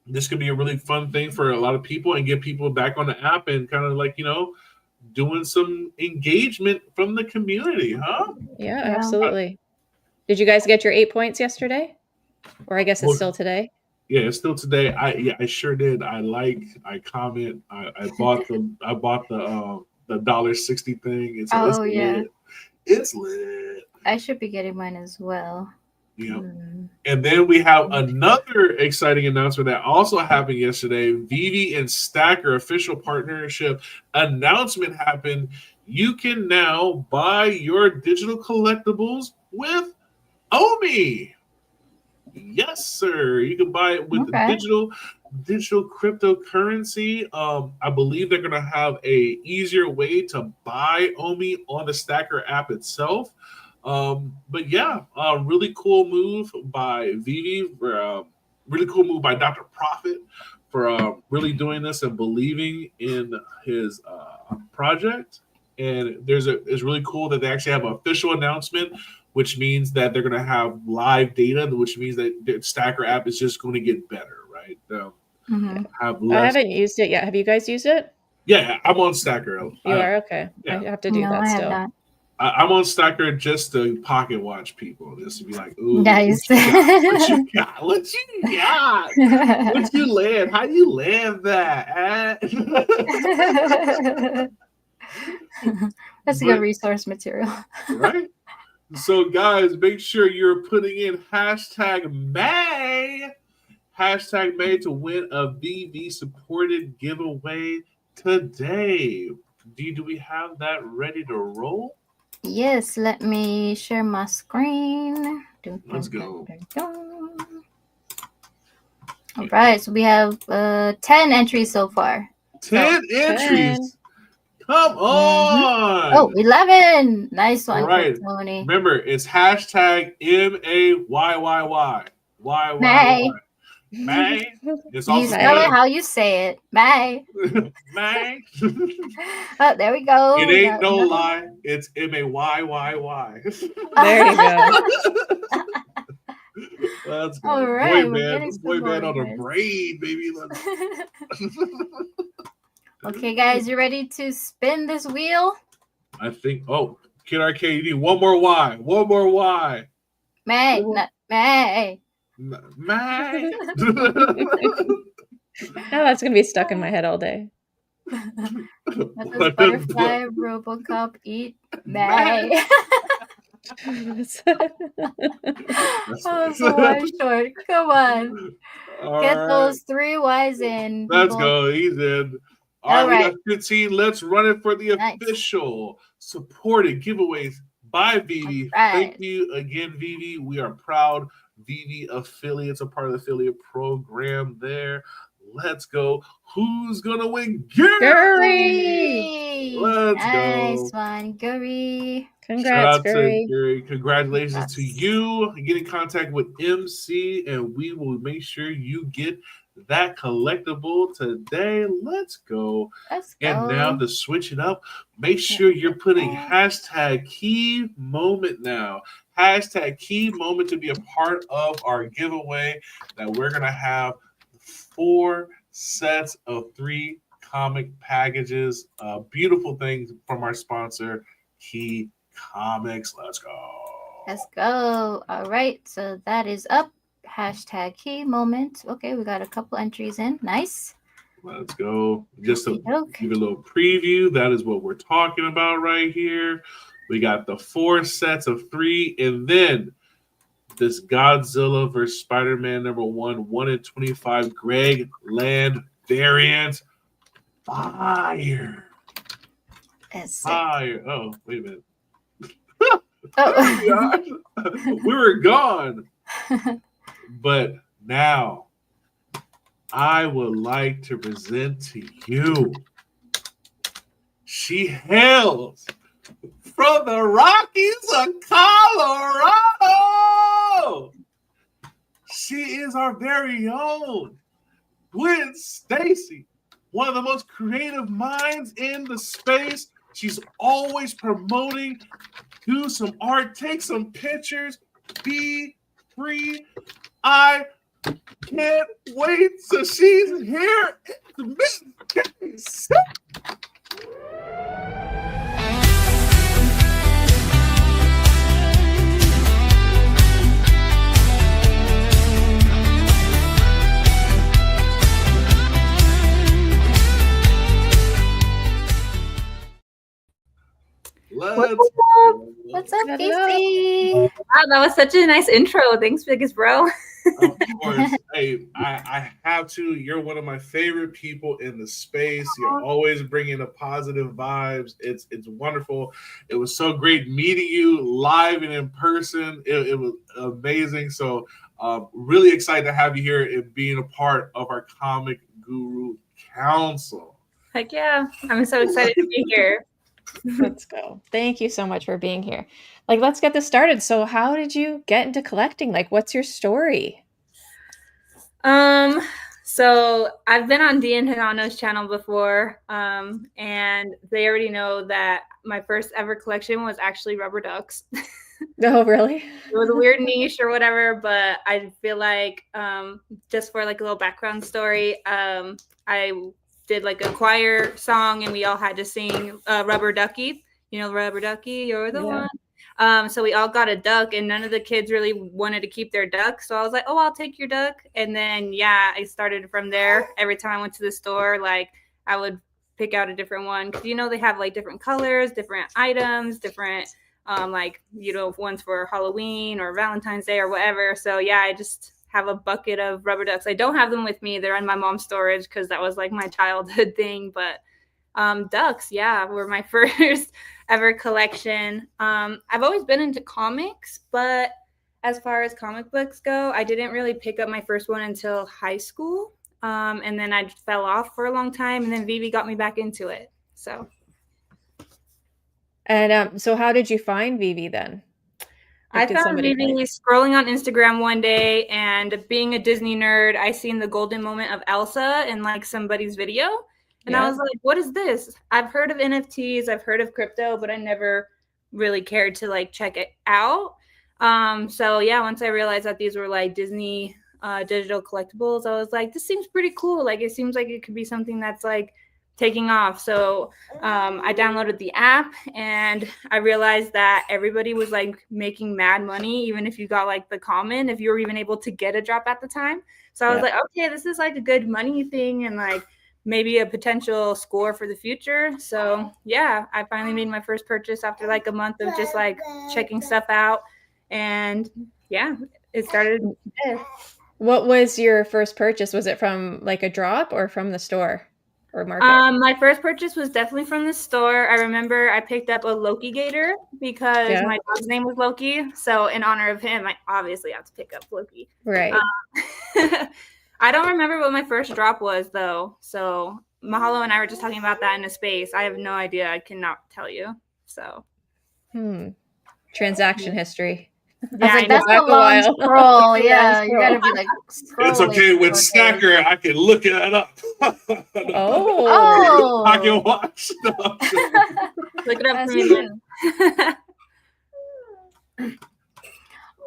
Speaker 2: this could be a really fun thing for a lot of people and get people back on the app and kind of like, doing some engagement from the community, huh?
Speaker 4: Yeah,
Speaker 3: Yeah.
Speaker 4: absolutely. Did you guys get your 8 points yesterday? Or I guess it's still today?
Speaker 2: Yeah, it's still today. I sure did. I comment. I bought the $1.60 thing. It's
Speaker 3: Oh, yeah.
Speaker 2: lit. It's lit.
Speaker 3: I should be getting mine as well.
Speaker 2: Yep. And then we have another exciting announcement that also happened yesterday. Veve and Stacker official partnership announcement happened. You can now buy your digital collectibles with Omi. Yes, sir. You can buy it with the digital cryptocurrency. I believe they're gonna have a easier way to buy Omi on the Stacker app itself. But yeah, really cool move by Veve. Really cool move by Dr. Profit for really doing this and believing in his project. And it's really cool that they actually have an official announcement, which means that they're going to have live data, which means that the Stacker app is just going to get better, right?
Speaker 4: I haven't used it yet. Have you guys used it?
Speaker 2: Yeah, I'm on Stacker.
Speaker 4: You are? Okay. Yeah. I have to do that still.
Speaker 2: I'm on Stacker just to pocket watch people, just to be like, ooh,
Speaker 3: nice.
Speaker 2: What you got? What you land? How you land that?
Speaker 3: That's a good resource material.
Speaker 2: Right? So, guys, make sure you're putting in hashtag May to win a Veve supported giveaway today. Do we have that ready to roll?
Speaker 3: Yes, let me share my screen.
Speaker 2: Let's go.
Speaker 3: All right, so we have 10 entries so far.
Speaker 2: 10 entries. Come on.
Speaker 3: Oh, 11. Nice one,
Speaker 2: all right.
Speaker 3: Tony.
Speaker 2: Remember, it's hashtag MAYYY.
Speaker 3: May.
Speaker 2: May. It's
Speaker 3: You
Speaker 2: also
Speaker 3: spell it how you say it. May.
Speaker 2: May.
Speaker 3: Oh, there we go.
Speaker 2: It ain't no lie. It's MAYYY.
Speaker 4: There you go.
Speaker 2: Let's go.
Speaker 3: All right.
Speaker 2: Boy band on the brain, baby.
Speaker 3: Okay, guys, you ready to spin this wheel?
Speaker 2: I think. Oh, Kid Arcade, you need one more Y. One more Y.
Speaker 3: May. May.
Speaker 2: May.
Speaker 4: Now that's going to be stuck in my head all day.
Speaker 3: What does butterfly Robocop eat? May. Oh, so one short. Come on. Get those 3 Ys in.
Speaker 2: Let's go. He's in. All right, we got 15. Let's run it for the official supported giveaways by Veve. Thank you again, Veve. We are proud Veve affiliates, a part of the affiliate program there. Let's go. Who's gonna win?
Speaker 3: Gary.
Speaker 2: Let's go.
Speaker 3: Nice one, Gary.
Speaker 4: Congrats, Gary.
Speaker 2: Congratulations to you. Get in contact with MC, and we will make sure you get that collectible today. Let's go. And now to switch it up, make sure you're putting hashtag key moment now. Hashtag key moment to be a part of our giveaway that we're going to have 4 sets of 3 comic packages. Beautiful things from our sponsor, Key Comics. Let's go.
Speaker 3: Let's go. All right. So that is up. Hashtag key moment. Okay, we got a couple entries in. Nice.
Speaker 2: Let's go. Just to give a little preview, that is what we're talking about right here. We got the 4 sets of 3, and then this Godzilla vs. Spider-Man #1, 1 in 25, Greg Land variant. Fire. Fire. Oh, wait a minute. Oh. We were gone. But now, I would like to present to you. She hails from the Rockies of Colorado. She is our very own Gwen Stacy, one of the most creative minds in the space. She's always promoting, do some art, take some pictures, be free. I can't wait. So she's here.
Speaker 3: What's up, Casey?
Speaker 5: Wow, that was such a nice intro. Thanks, biggest bro.
Speaker 2: Of course. Hey, I have to. You're one of my favorite people in the space. You're always bringing the positive vibes. It's wonderful. It was so great meeting you live and in person. It was amazing. So really excited to have you here and being a part of our Comic Guru Council.
Speaker 5: Heck yeah. I'm so excited to be here.
Speaker 4: Let's go. Thank you so much for being here. Like, let's get this started. So how did you get into collecting? Like, what's your story?
Speaker 5: So I've been on Dean Hinano's channel before, and they already know that my first ever collection was actually rubber ducks.
Speaker 4: Oh, really?
Speaker 5: It was a weird niche or whatever, but I feel like just for like a little background story, I did like a choir song and we all had to sing Rubber Ducky. You know, Rubber Ducky, you're the one. So we all got a duck and none of the kids really wanted to keep their duck. So I was like, oh, I'll take your duck. And then, yeah, I started from there. Every time I went to the store, like I would pick out a different one. Cause you know, they have like different colors, different items, different like, you know, ones for Halloween or Valentine's Day or whatever. So yeah, I just have a bucket of rubber ducks. I don't have them with me. They're in my mom's storage because that was like my childhood thing. But ducks, yeah, were my first ever collection. I've always been into comics, but as far as comic books go, I didn't really pick up my first one until high school. And then I fell off for a long time, and then Veve got me back into it. So.
Speaker 4: And so how did you find Veve then?
Speaker 5: Like, I found Veve scrolling on Instagram one day, and being a Disney nerd, I seen the golden moment of Elsa in like somebody's video. And I was like, what is this? I've heard of NFTs, I've heard of crypto, but I never really cared to like check it out. So yeah, once I realized that these were like Disney digital collectibles, I was like, this seems pretty cool. Like it seems like it could be something that's like taking off. So I downloaded the app and I realized that everybody was like making mad money, even if you got like the common, if you were even able to get a drop at the time. So I was like, okay, this is like a good money thing and like maybe a potential score for the future. So yeah, I finally made my first purchase after like a month of just like checking stuff out. And yeah, it started there.
Speaker 4: What was your first purchase? Was it from like a drop or from the store? Or market?
Speaker 5: My first purchase was definitely from the store. I remember I picked up a Loki gator because my dog's name was Loki. So in honor of him, I obviously have to pick up Loki.
Speaker 4: Right.
Speaker 5: I don't remember what my first drop was though. So Mahalo and I were just talking about that in a space. I have no idea. I cannot tell you. So.
Speaker 4: Transaction history.
Speaker 3: Yeah, like, that's a long scroll. Yeah, you gotta be like.
Speaker 2: It's okay with Snacker. I can look it up.
Speaker 4: Oh,
Speaker 2: I can watch stuff.
Speaker 5: Look it up for me.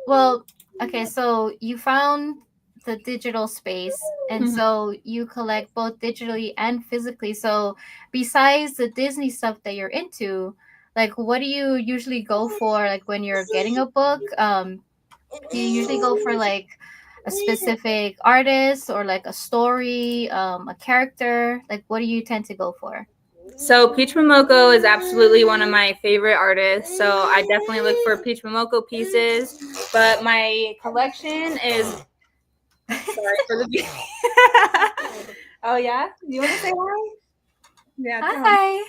Speaker 3: Well, okay, so you found the digital space, and so you collect both digitally and physically. So besides the Disney stuff that you're into, like, what do you usually go for? Like when you're getting a book, do you usually go for like a specific artist or like a story, a character? Like, what do you tend to go for?
Speaker 5: So Peach Momoko is absolutely one of my favorite artists. So I definitely look for Peach Momoko pieces. But my collection is. Sorry for the. Oh yeah, you want to say hi? Yeah.
Speaker 3: Hi.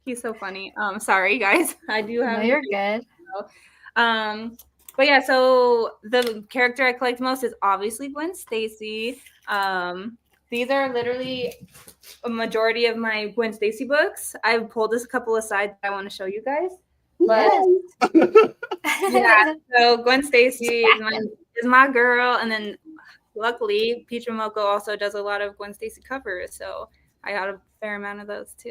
Speaker 5: He's so funny. Sorry guys. I do have.
Speaker 3: No, you're good.
Speaker 5: But yeah, so the character I collect most is obviously Gwen Stacy. These are literally a majority of my Gwen Stacy books. I've pulled this couple aside that I want to show you guys. But yeah, so Gwen Stacy is my girl, and then luckily Peach Momoko also does a lot of Gwen Stacy covers, so I got a fair amount of those too.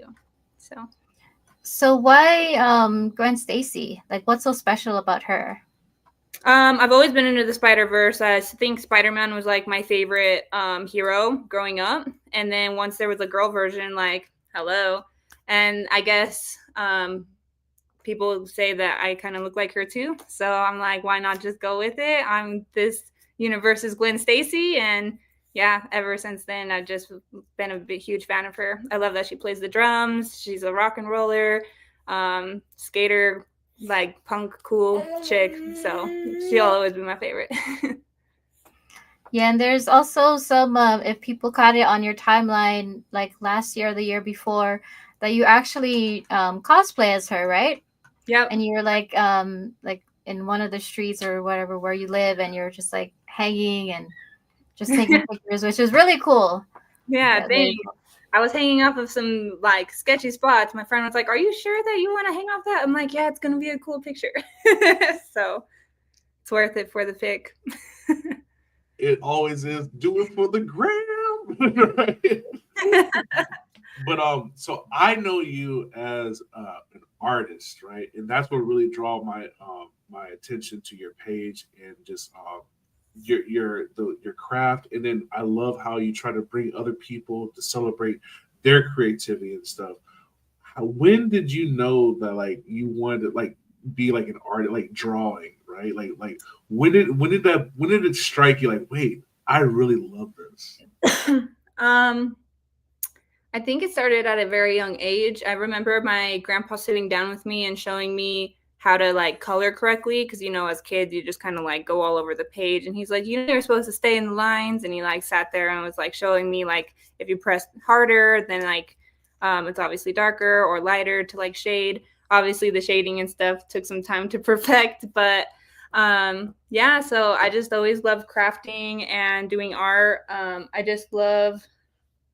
Speaker 3: So why Gwen Stacy? Like, what's so special about her?
Speaker 5: I've always been into the Spider-Verse. I think Spider-Man was like my favorite hero growing up. And then once there was a girl version, like, hello. And I guess people say that I kind of look like her too. So I'm like, why not just go with it? I'm this universe's Gwen Stacy. And yeah, ever since then, I've just been a big, huge fan of her. I love that she plays the drums. She's a rock and roller, skater, like punk cool chick. So she'll always be my favorite.
Speaker 3: Yeah, and there's also some if people caught it on your timeline like last year or the year before that you actually cosplay as her, right?
Speaker 5: Yep.
Speaker 3: And you're like in one of the streets or whatever where you live, and you're just like hanging and just taking pictures, which is really cool.
Speaker 5: Yeah,
Speaker 3: Yeah, very
Speaker 5: thanks.
Speaker 3: cool.
Speaker 5: I was hanging off of some like sketchy spots. My friend was like, "Are you sure that you want to hang off that?" I'm like, "Yeah, it's gonna be a cool picture." So it's worth it for the pic.
Speaker 2: It always is. Do it for the gram. Right? But so I know you as an artist, right? And that's what really draw my attention to your page and just your craft. And then I love how you try to bring other people to celebrate their creativity and stuff. When did you know that like you wanted to like be like an artist, like drawing, right? Like when did it strike you like, wait, I really love this?
Speaker 5: I think it started at a very young age. I remember my grandpa sitting down with me and showing me how to like color correctly, because as kids you just kind of like go all over the page, and he's like, you're supposed to stay in the lines, and he like sat there and was like showing me like if you press harder then like it's obviously darker or lighter to like shade. Obviously the shading and stuff took some time to perfect, but yeah, so I just always loved crafting and doing art. I just love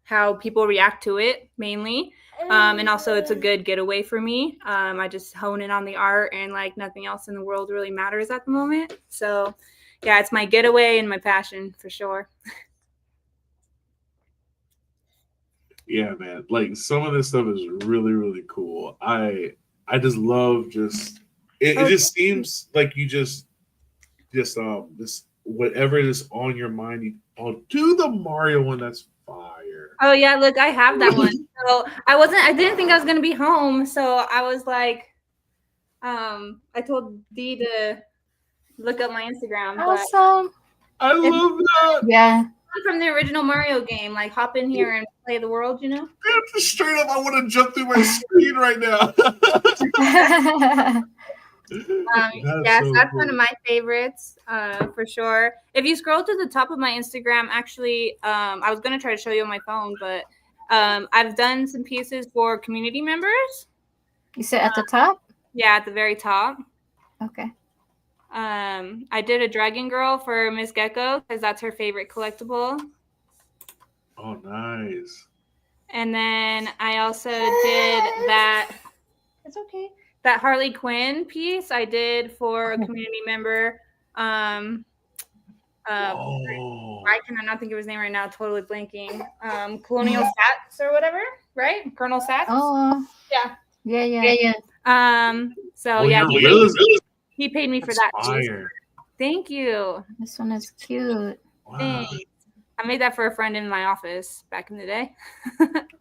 Speaker 5: how people react to it mainly. And also it's a good getaway for me. I just hone in on the art, and like nothing else in the world really matters at the moment. So yeah, it's my getaway and my passion for sure.
Speaker 2: Yeah, man. Like some of this stuff is really, really cool. I just love it just seems like you just this whatever is on your mind, do the Mario one, that's fire.
Speaker 5: Oh yeah, look, I have that one. So I didn't think I was gonna be home, so I was like, I told Dee to look up my Instagram. But
Speaker 3: Awesome.
Speaker 2: I love that.
Speaker 3: Yeah.
Speaker 5: from the original Mario game, like hop in here and play the world,
Speaker 2: Just straight up, I want to jump through my screen right now.
Speaker 5: Yes,
Speaker 2: so
Speaker 5: that's
Speaker 2: cool.
Speaker 5: one of my favorites, for sure. If you scroll to the top of my Instagram, actually, I was gonna try to show you on my phone, but I've done some pieces for community members.
Speaker 3: You said at the top?
Speaker 5: Yeah, at the very top.
Speaker 3: Okay.
Speaker 5: I did a Dragon Girl for Miss Gecko because that's her favorite collectible.
Speaker 2: Oh, nice.
Speaker 5: And then I also did that. It's okay. That Harley Quinn piece I did for a community member. I cannot think of his name right now. Totally blanking. Colonial Sats or whatever, right? Colonel Sats.
Speaker 3: Oh.
Speaker 5: Yeah.
Speaker 3: Yeah.
Speaker 5: So
Speaker 2: Oh,
Speaker 5: yeah, he paid me for that piece. Thank you.
Speaker 3: This one is cute.
Speaker 2: Wow.
Speaker 5: Thanks. I made that for a friend in my office back in the day.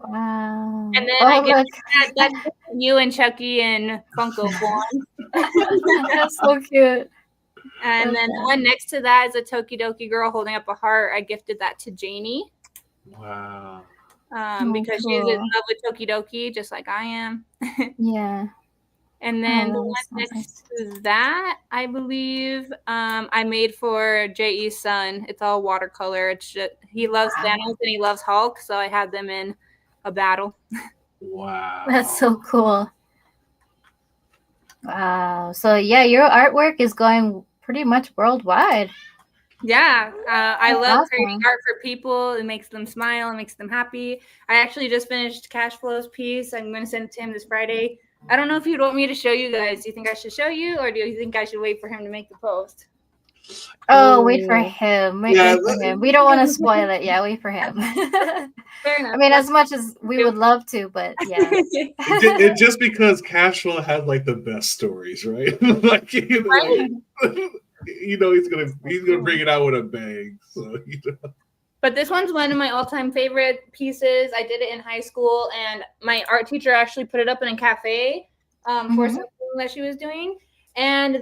Speaker 3: Wow.
Speaker 5: And then I get that's you and Chucky and Funko form.
Speaker 3: That's so cute.
Speaker 5: And then the one next to that is a Tokidoki girl holding up a heart. I gifted that to Janie.
Speaker 2: Wow.
Speaker 5: Because she's in love with Tokidoki, just like I am.
Speaker 3: Yeah.
Speaker 5: And then the one next to that, I believe, I made for J.E.'s son. It's all watercolor. It's just, he loves Thanos and he loves Hulk, so I had them in a battle.
Speaker 2: Wow.
Speaker 3: That's so cool. Wow. So yeah, your artwork is going pretty much worldwide.
Speaker 5: Yeah, I love creating art for people. It makes them smile. It makes them happy. I actually just finished Cash Flow's piece. I'm going to send it to him this Friday. I don't know if you'd want me to show you guys. Do you think I should show you, or do you think I should wait for him to make the post?
Speaker 3: Oh, wait for him. Wait for him. We don't want to spoil it. Yeah, wait for him.
Speaker 5: Fair enough.
Speaker 3: I mean, as much as we would love to, but yeah.
Speaker 2: It just because Cashflow has like the best stories, right? Like,
Speaker 5: right?
Speaker 2: He's gonna bring it out with a bang. So
Speaker 5: But this one's one of my all-time favorite pieces. I did it in high school, and my art teacher actually put it up in a cafe for something that she was doing. And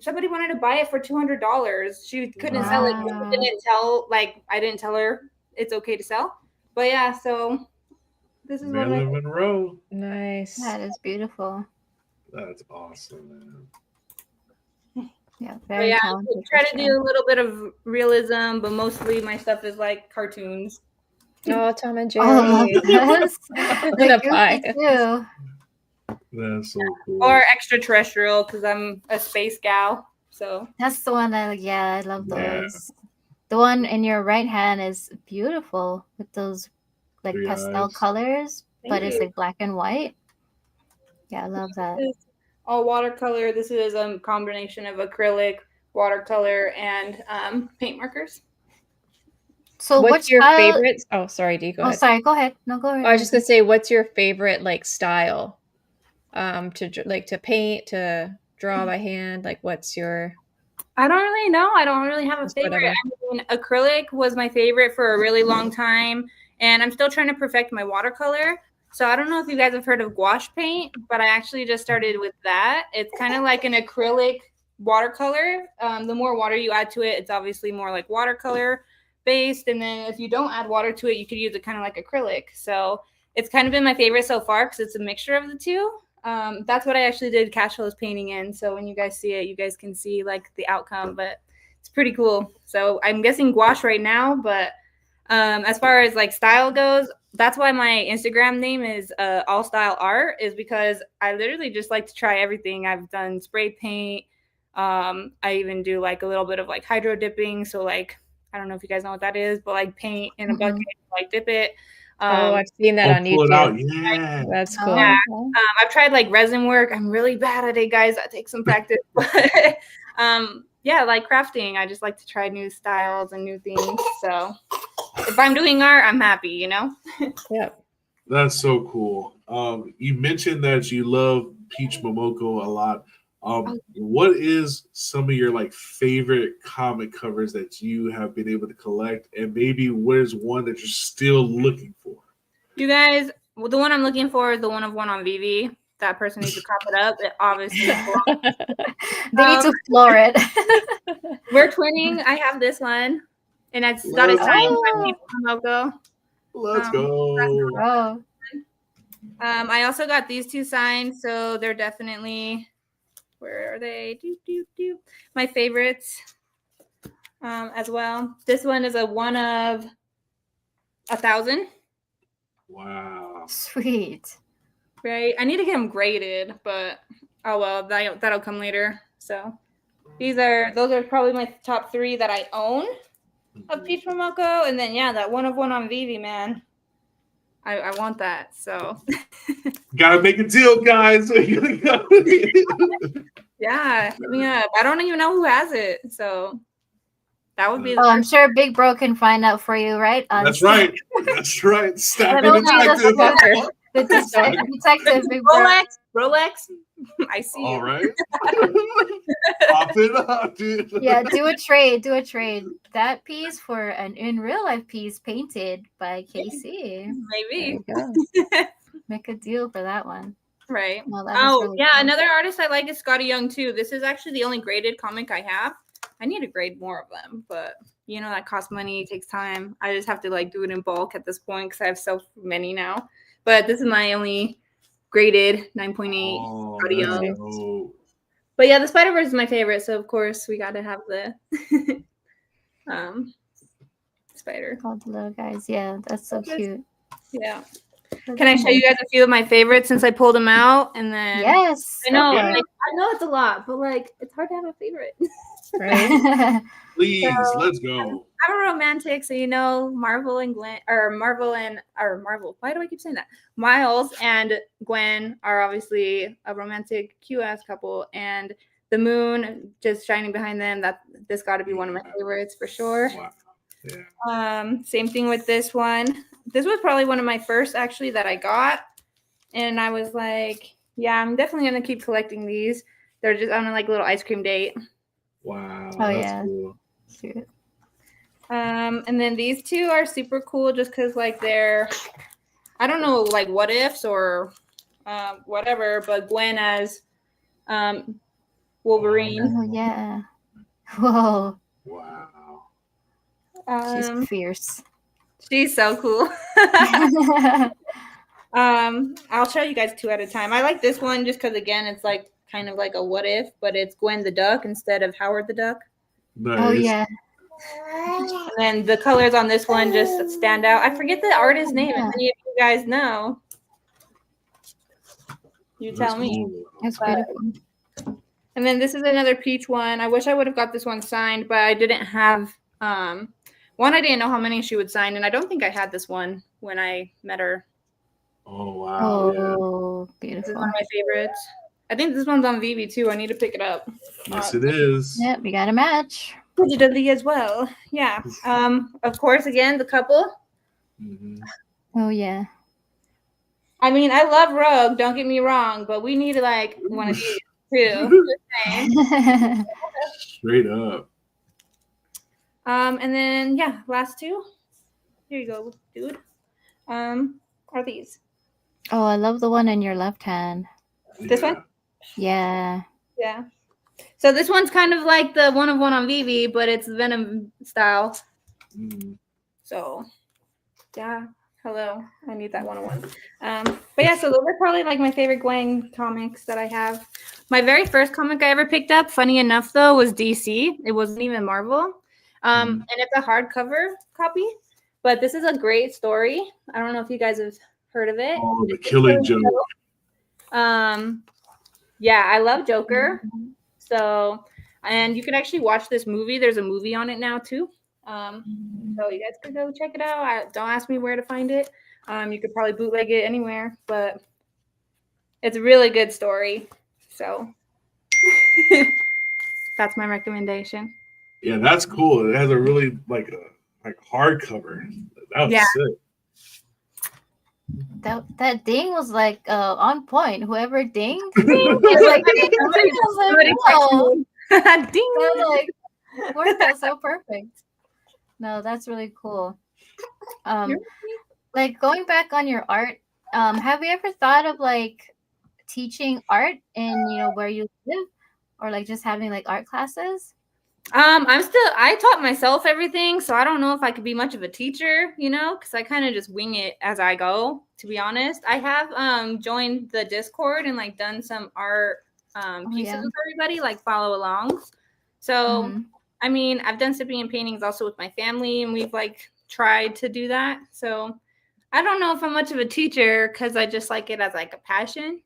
Speaker 5: somebody wanted to buy it for $200. She couldn't sell it. I didn't tell her it's okay to sell. But yeah, so this is
Speaker 2: Marilyn Monroe.
Speaker 4: Nice.
Speaker 3: That is beautiful.
Speaker 2: That's awesome, man.
Speaker 3: Yeah,
Speaker 5: But
Speaker 3: very
Speaker 5: yeah, I
Speaker 3: talented.
Speaker 5: try
Speaker 3: for
Speaker 5: to do
Speaker 3: sure.
Speaker 5: a little bit of realism, but mostly my stuff is like cartoons
Speaker 4: Oh, Tom and
Speaker 3: All of
Speaker 4: Jerry.
Speaker 3: us. They're
Speaker 4: The pie.
Speaker 3: goofy too.
Speaker 2: That's so cool.
Speaker 5: or extraterrestrial because I'm a space gal. So
Speaker 3: That's the one that, yeah, I love
Speaker 2: Yeah.
Speaker 3: those. The one in your right hand is beautiful with those like
Speaker 2: Three
Speaker 3: pastel
Speaker 2: eyes.
Speaker 3: colors,
Speaker 5: thank
Speaker 3: but it's
Speaker 5: you.
Speaker 3: like black and white. Yeah, I love that.
Speaker 5: This is all watercolor. This is a combination of acrylic, watercolor, and paint markers.
Speaker 3: So
Speaker 4: What's
Speaker 3: which
Speaker 4: your
Speaker 3: style?
Speaker 4: favorite? Oh, sorry, Dee, go
Speaker 3: Oh,
Speaker 4: ahead.
Speaker 3: sorry. Go ahead. No, go ahead.
Speaker 4: I was just gonna say, what's your favorite like style? To paint, to draw by hand. Like, what's your
Speaker 5: I don't really know. I don't really have a
Speaker 4: just
Speaker 5: favorite.
Speaker 4: whatever?
Speaker 5: I mean, acrylic was my favorite for a really long time, and I'm still trying to perfect my watercolor. So I don't know if you guys have heard of gouache paint, but I actually just started with that. It's kind of like an acrylic watercolor. The more water you add to it, it's obviously more like watercolor based. And then if you don't add water to it, you could use it kind of like acrylic. So it's kind of been my favorite so far because it's a mixture of the two. That's what I actually did cash flows painting in. So when you guys see it, you guys can see like the outcome, but it's pretty cool. So I'm guessing gouache right now, but as far as like style goes, that's why my Instagram name is All Style Art, is because I literally just like to try everything. I've done spray paint. I even do like a little bit of like hydro dipping. So like, I don't know if you guys know what that is, but like paint in a bucket, like dip it.
Speaker 4: Oh, I've seen that
Speaker 2: Oh,
Speaker 4: on
Speaker 2: pull it
Speaker 4: YouTube.
Speaker 2: out. Yeah.
Speaker 4: That's cool.
Speaker 5: Yeah.
Speaker 3: Oh,
Speaker 5: I've tried like resin work. I'm really bad at it, guys. That takes some practice. But yeah, like crafting, I just like to try new styles and new things. So if I'm doing art, I'm happy, you know?
Speaker 4: Yep.
Speaker 2: That's so cool. You mentioned that you love Peach Momoko a lot. What is some of your like favorite comic covers that you have been able to collect, and maybe where's one that you're still looking for?
Speaker 5: You guys, well, the one I'm looking for is the one on Veve. That person needs to cop it up. It obviously.
Speaker 3: they need to floor it.
Speaker 5: We're twinning. I have this one, and it's got a
Speaker 2: Let's
Speaker 5: sign
Speaker 3: go.
Speaker 5: by Peach Momoko.
Speaker 2: Let's go.
Speaker 3: Oh,
Speaker 5: I also got these two signs, so they're definitely, where are they? My favorites as well. This one is a 1 of 1,000.
Speaker 2: Wow.
Speaker 3: sweet.
Speaker 5: Right. I need to get them graded, but oh well, that'll come later. So those are probably my top 3 that I own of Peach Momoko, and then yeah, that 1 of 1 on Veve, man. I want that. So
Speaker 2: Gotta make a deal, guys.
Speaker 5: yeah, hit me up. I don't even know who has it, so that would be the
Speaker 3: Oh, I'm
Speaker 5: first.
Speaker 3: sure Big Bro can find out for you, right?
Speaker 2: That's right. That's right. Stack
Speaker 3: It'll
Speaker 2: the
Speaker 3: be the
Speaker 2: detective.
Speaker 3: stalker. The detective, Big Bro.
Speaker 5: Rolex. I see
Speaker 2: All
Speaker 5: you.
Speaker 2: right. Pop it up, dude.
Speaker 3: Yeah, do a trade. That piece for an in real life piece painted by KC.
Speaker 5: Maybe.
Speaker 4: There you go.
Speaker 3: Make a deal for that one.
Speaker 5: Right.
Speaker 3: No, that is
Speaker 5: Oh,
Speaker 3: really
Speaker 5: yeah.
Speaker 3: cool.
Speaker 5: Another artist I like is Scotty Young, too. This is actually the only graded comic I have. I need to grade more of them, but you know, that costs money, takes time. I just have to like do it in bulk at this point because I have so many now. But this is my only graded 9.8
Speaker 2: Oh,
Speaker 5: Scotty
Speaker 2: that's
Speaker 5: Young.
Speaker 2: dope.
Speaker 5: But yeah, the Spider-Verse is my favorite, so of course we got to have the spider.
Speaker 3: All the little guys. Yeah, that's so cute.
Speaker 5: Yeah. Can I show you guys a few of my favorites since I pulled them out? And then
Speaker 3: Yes.
Speaker 5: I know,
Speaker 2: Yeah.
Speaker 5: like, I know it's a lot, but like it's hard to have a favorite.
Speaker 4: Right.
Speaker 2: Please,
Speaker 5: So-
Speaker 2: let's go.
Speaker 5: I'm a romantic, so you know Marvel and Gwen, or Marvel. Why do I keep saying that? Miles and Gwen are obviously a romantic, cute-ass couple, and the moon just shining behind them. This got to be one of my favorites for sure.
Speaker 2: Wow. Yeah.
Speaker 5: Same thing with this one. This was probably one of my first actually that I got, and I was like, yeah, I'm definitely gonna keep collecting these. They're just on a like little ice cream date.
Speaker 2: Wow.
Speaker 3: Oh,
Speaker 2: That's
Speaker 3: yeah.
Speaker 2: cool.
Speaker 3: Cute.
Speaker 5: And then these two are super cool just because like they're, I don't know, like what ifs or whatever, but Gwen as Wolverine.
Speaker 3: Oh yeah. Whoa.
Speaker 2: Wow.
Speaker 3: She's fierce.
Speaker 5: She's so cool. I'll show you guys two at a time. I like this one just because again, it's like kind of like a what if, but it's Gwen the Duck instead of Howard the Duck.
Speaker 2: Nice.
Speaker 3: Oh yeah.
Speaker 5: And then the colors on this one just stand out. I forget the artist's name.
Speaker 3: Yeah.
Speaker 5: If any of you guys know, you tell me.
Speaker 2: Cool.
Speaker 3: That's
Speaker 5: But-
Speaker 3: beautiful.
Speaker 5: And then this is another peach one. I wish I would have got this one signed, but I didn't have one. I didn't know how many she would sign, and I don't think I had this one when I met her.
Speaker 2: Oh wow. Yeah.
Speaker 3: Oh,
Speaker 5: This is
Speaker 3: beautiful.
Speaker 5: one of my favorites. I think this one's on Veve too. I need to pick it up.
Speaker 2: Yes, it is.
Speaker 3: Yep, we got a match.
Speaker 5: Digitally as well. Yeah. Of course, again, the couple.
Speaker 2: Mhm.
Speaker 3: Oh yeah.
Speaker 5: I mean, I love Rogue, don't get me wrong, but we need like one of these too. Just saying.
Speaker 2: Straight up.
Speaker 5: And then yeah, last two. Here you go, dude. Are these.
Speaker 3: Oh, I love the one in your left hand.
Speaker 5: This one?
Speaker 3: Yeah.
Speaker 5: Yeah. So this one's kind of like the one of one on Veve, but it's Venom style.
Speaker 2: Mhm.
Speaker 5: So yeah. Hello. I need that 101. But yeah, so those are probably like my favorite Gwen comics that I have. My very first comic I ever picked up, funny enough though, was DC. It wasn't even Marvel. And it's a hardcover copy. But this is a great story. I don't know if you guys have heard of it.
Speaker 2: Oh, the Killing Joke.
Speaker 5: Yeah, I love Joker. So, and you can actually watch this movie. There's a movie on it now too. So you guys could go check it out. Don't ask me where to find it. You could probably bootleg it anywhere, but it's a really good story. So that's my recommendation.
Speaker 2: Yeah, that's cool. It has a really like hardcover. That was
Speaker 5: Yeah.
Speaker 2: sick.
Speaker 3: That ding was like on point. Whoever dinged,
Speaker 5: It's like,
Speaker 3: wow.
Speaker 5: ding.
Speaker 3: That, like worked out so perfect. No, that's really cool. Like going back on your art, have you ever thought of like teaching art in where you live, or like just having like art classes?
Speaker 5: I taught myself everything, so I don't know if I could be much of a teacher, because I kind of just wing it as I go, to be honest. I have joined the Discord and like done some art pieces with everybody, like follow alongs. So I mean, I've done sipping and paintings also with my family, and we've like tried to do that. So I don't know if I'm much of a teacher because I just like it as like a passion.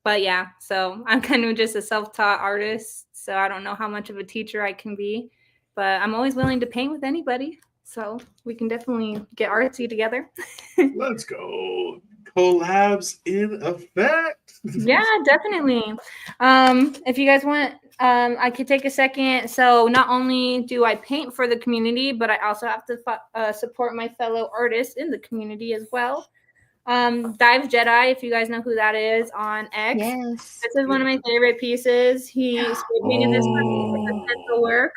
Speaker 5: But yeah, so I'm kind of just a self-taught artist. So I don't know how much of a teacher I can be, but I'm always willing to paint with anybody. So we can definitely get artsy together.
Speaker 2: Let's go. Collabs in effect.
Speaker 5: Yeah, definitely. If you guys want, I could take a second. So not only do I paint for the community, but I also have to support my fellow artists in the community as well. Dive Jedi, if you guys know who that is, on X.
Speaker 3: Yes.
Speaker 5: This is one of my favorite pieces. He painted this for me with the pencil work.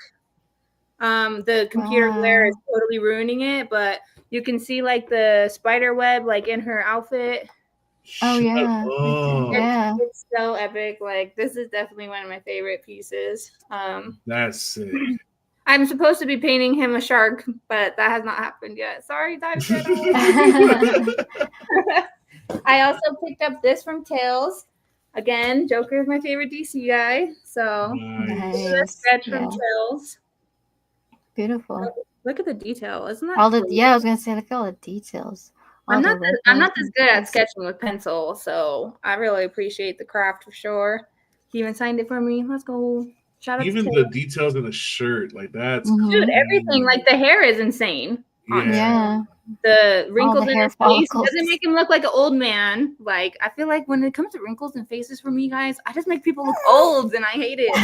Speaker 5: The computer glare is totally ruining it, but you can see like the spider web like in her outfit.
Speaker 3: Oh yeah.
Speaker 2: Oh,
Speaker 3: Yeah.
Speaker 5: It's so epic. Like this is definitely one of my favorite pieces.
Speaker 2: that's sick.
Speaker 5: I'm supposed to be painting him a shark, but that has not happened yet. Sorry, Dive Jedi. I also picked up this from Tails. Again, Joker is my favorite DC guy. So
Speaker 2: Nice.
Speaker 5: this is a sketch from Tails.
Speaker 3: Beautiful.
Speaker 5: Look at the detail. Isn't that
Speaker 3: All the
Speaker 5: cool?
Speaker 3: I was gonna say, look at all the details.
Speaker 5: I'm
Speaker 3: All
Speaker 5: not
Speaker 3: the
Speaker 5: I'm not
Speaker 3: wrinkles
Speaker 5: this good
Speaker 3: and
Speaker 5: at sketching with pencil, so I really appreciate the craft for sure. He even signed it for me. Let's go. Shout out
Speaker 2: Even
Speaker 5: to
Speaker 2: the
Speaker 5: Tails.
Speaker 2: details in the shirt, like that's
Speaker 5: Dude, everything. Like the hair is insane. honestly.
Speaker 3: Yeah.
Speaker 5: The wrinkles
Speaker 3: the
Speaker 5: in
Speaker 3: hair
Speaker 5: his face
Speaker 3: follicles.
Speaker 5: doesn't make him look like an old man. Like I feel like when it comes to wrinkles and faces for me, guys, I just make people look old, and I hate it.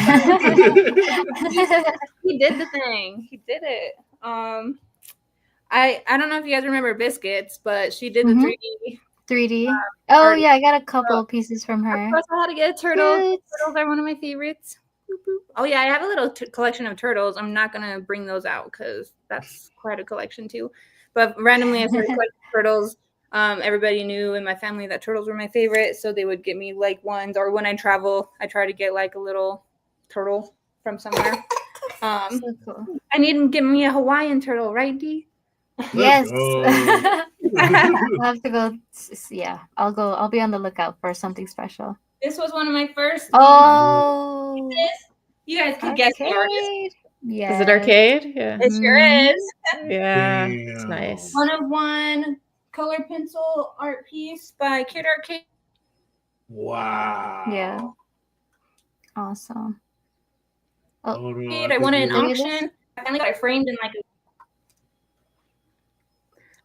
Speaker 5: He did the thing. He did it. I don't know if you guys remember Biscuits, but she did the
Speaker 3: Mhm.
Speaker 5: 3D.
Speaker 3: 3D. Oh
Speaker 5: art.
Speaker 3: yeah, I got a couple of pieces from her.
Speaker 5: Of course, I had to get a turtle.
Speaker 3: Cute.
Speaker 5: Turtles are one of my favorites. Boop, boop. Oh yeah, I have a little collection of turtles. I'm not gonna bring those out because that's quite a collection too. But randomly, I started collecting turtles. Everybody knew in my family that turtles were my favorite, so they would get me like ones. Or when I travel, I try to get like a little turtle from somewhere.
Speaker 3: So cool.
Speaker 5: I need to get me a Hawaiian turtle, right, Dee?
Speaker 3: Yes.
Speaker 2: go.
Speaker 3: I'll have to go. Yeah, I'll go. I'll be on the lookout for something special.
Speaker 5: This was one of my first.
Speaker 3: Oh,
Speaker 5: You guys can guess the artist.
Speaker 3: arcade. Yeah.
Speaker 4: Is it arcade? Yeah.
Speaker 5: It sure
Speaker 3: Mhm.
Speaker 5: is.
Speaker 4: Yeah.
Speaker 2: Damn.
Speaker 4: It's nice.
Speaker 5: 101 color pencil art piece by Kid Arcade.
Speaker 2: Wow.
Speaker 3: Yeah. Awesome. Oh,
Speaker 2: Hold on,
Speaker 5: I won an
Speaker 3: Look at this.
Speaker 5: auction. I finally got it framed in like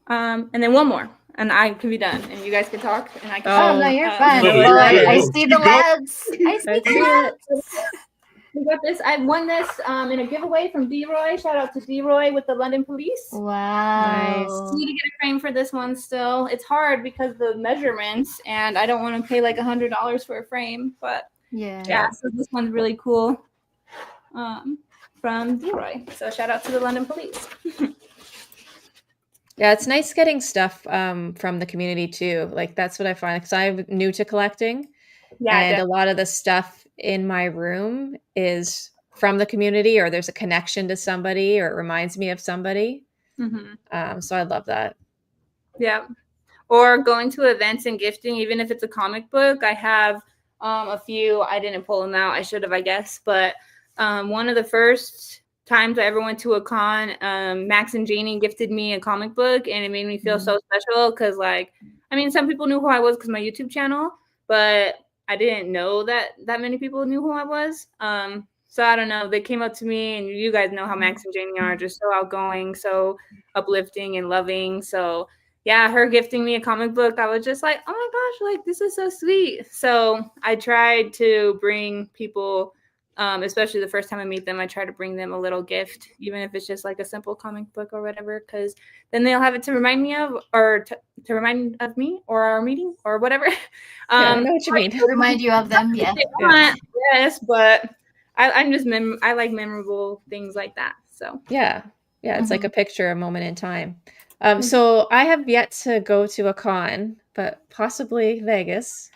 Speaker 5: and then one more, and I can be done, and you guys can talk, and I can.
Speaker 3: oh no, you're fine.
Speaker 2: no,
Speaker 3: Oh,
Speaker 2: you're
Speaker 3: I
Speaker 2: good.
Speaker 3: see the
Speaker 2: Keep going.
Speaker 3: lads. I see
Speaker 4: I
Speaker 3: the
Speaker 4: see it.
Speaker 3: lads.
Speaker 5: We got this. I won this in a giveaway from D-Roy. Shout out to D-Roy with the London Police.
Speaker 3: Wow.
Speaker 5: I need to get a frame for this one still. It's hard because the measurements, and I don't want to pay like $100 for a frame, but
Speaker 3: Yeah.
Speaker 5: so this one's really cool from D-Roy. So shout out to the London Police.
Speaker 4: Yeah, it's nice getting stuff from the community too. Like that's what I find because I'm new to collecting, and a lot of the stuff in my room is from the community, or there's a connection to somebody, or it reminds me of somebody. So I love that.
Speaker 5: Yeah. Or going to events and gifting, even if it's a comic book. I have a few. I didn't pull them out. I should have, I guess. But one of the first times I ever went to a con, Max and Janie gifted me a comic book, and it made me feel so special because, like, I mean, some people knew who I was because my YouTube channel, but I didn't know that many people knew who I was. So I don't know. They came up to me, and you guys know how Max and Janie are, just so outgoing, so uplifting and loving. So yeah, her gifting me a comic book, I was just like, oh my gosh, like this is so sweet. So I tried to bring people, especially the first time I meet them, I try to bring them a little gift, even if it's just like a simple comic book or whatever, because then they'll have it to remind me of, or to remind of me or our meeting or whatever.
Speaker 4: I know what you mean.
Speaker 3: Remind you of them. Yeah.
Speaker 5: Yes, but I'm just I like memorable things like that. So
Speaker 4: Yeah, it's like a picture, a moment in time. So I have yet to go to a con, but possibly Vegas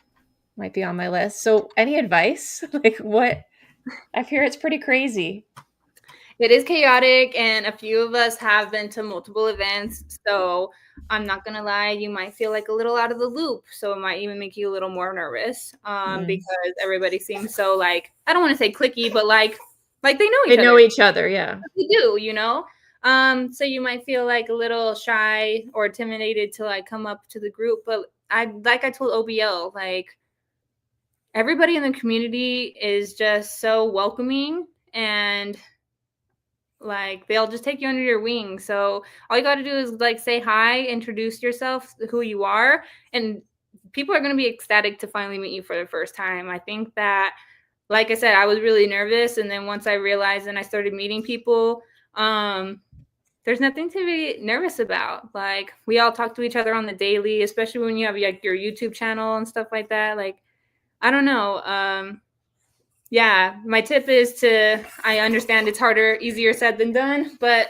Speaker 4: might be on my list. So any advice? Like what? I hear it's pretty crazy.
Speaker 5: it is chaotic, and a few of us have been to multiple events. So I'm not gonna lie, you might feel like a little out of the loop. So it might even make you a little more nervous, because everybody seems so like, I don't want to say cliquey, but like they know each
Speaker 4: They
Speaker 5: other.
Speaker 4: know each other, yeah.
Speaker 5: They do, you know. So you might feel like a little shy or intimidated to like come up to the group, but I told OBL, like everybody in the community is just so welcoming, and like they'll just take you under your wing. So all you got to do is like say hi, introduce yourself, who you are, and people are going to be ecstatic to finally meet you for the first time. I think that, like I said, I was really nervous, and then once I realized and I started meeting people, there's nothing to be nervous about. Like we all talk to each other on the daily, especially when you have like your YouTube channel and stuff like that. Like, I don't know. Yeah, my tip is I understand it's easier said than done, but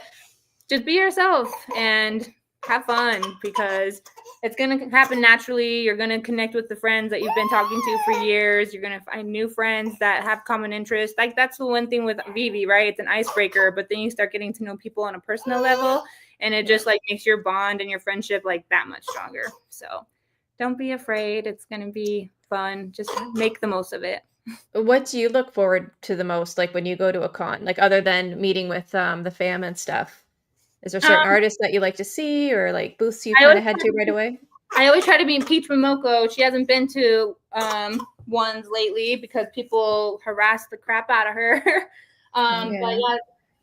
Speaker 5: just be yourself and have fun, because it's going to happen naturally. You're going to connect with the friends that you've been talking to for years. You're going to find new friends that have common interests. Like that's the one thing with Veve, right? It's an icebreaker, but then you start getting to know people on a personal level, and it just like makes your bond and your friendship like that much stronger. So don't be afraid. It's going to be fun. Just make the most of it.
Speaker 4: What do you look forward to the most, like when you go to a con, like other than meeting with the fam and stuff? Is there certain artists that you like to see, or like booths you kind of head to right away?
Speaker 5: I always try to meet Peach Momoko. She hasn't been to ones lately because people harass the crap out of her. But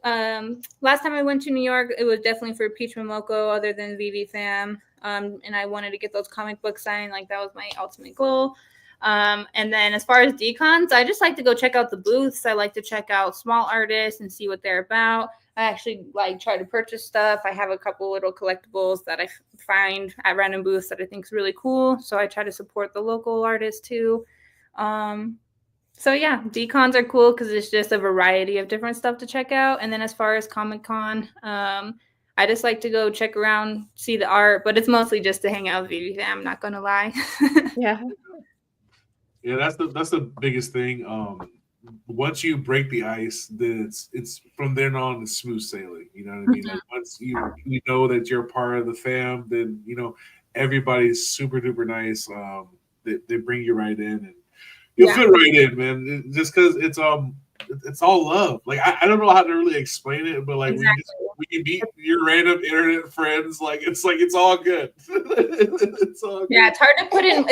Speaker 5: yeah, last time I went to New York, it was definitely for Peach Momoko, other than Veve fam. And I wanted to get those comic books signed. Like that was my ultimate goal. And then as far as decons, I just like to go check out the booths. I like to check out small artists and see what they're about. I actually like try to purchase stuff. I have a couple little collectibles that I find at random booths that I think is really cool. So I try to support the local artists too. So yeah, decons are cool because it's just a variety of different stuff to check out. And then as far as Comic-Con, I just like to go check around, see the art, but it's mostly just to hang out with Veve fam, I'm not gonna lie.
Speaker 4: Yeah.
Speaker 2: Yeah, that's the biggest thing. once you break the ice, then it's from then on it's smooth sailing. You know what I mean? Like once you know that you're part of the fam, then everybody's super duper nice. They bring you right in, and you'll
Speaker 5: Yeah.
Speaker 2: fit right in, man. Just because it's all love. Like I don't know how to really explain it, but like
Speaker 5: Exactly.
Speaker 2: when you meet your random internet friends, like it's all good. It's all good.
Speaker 5: Yeah, it's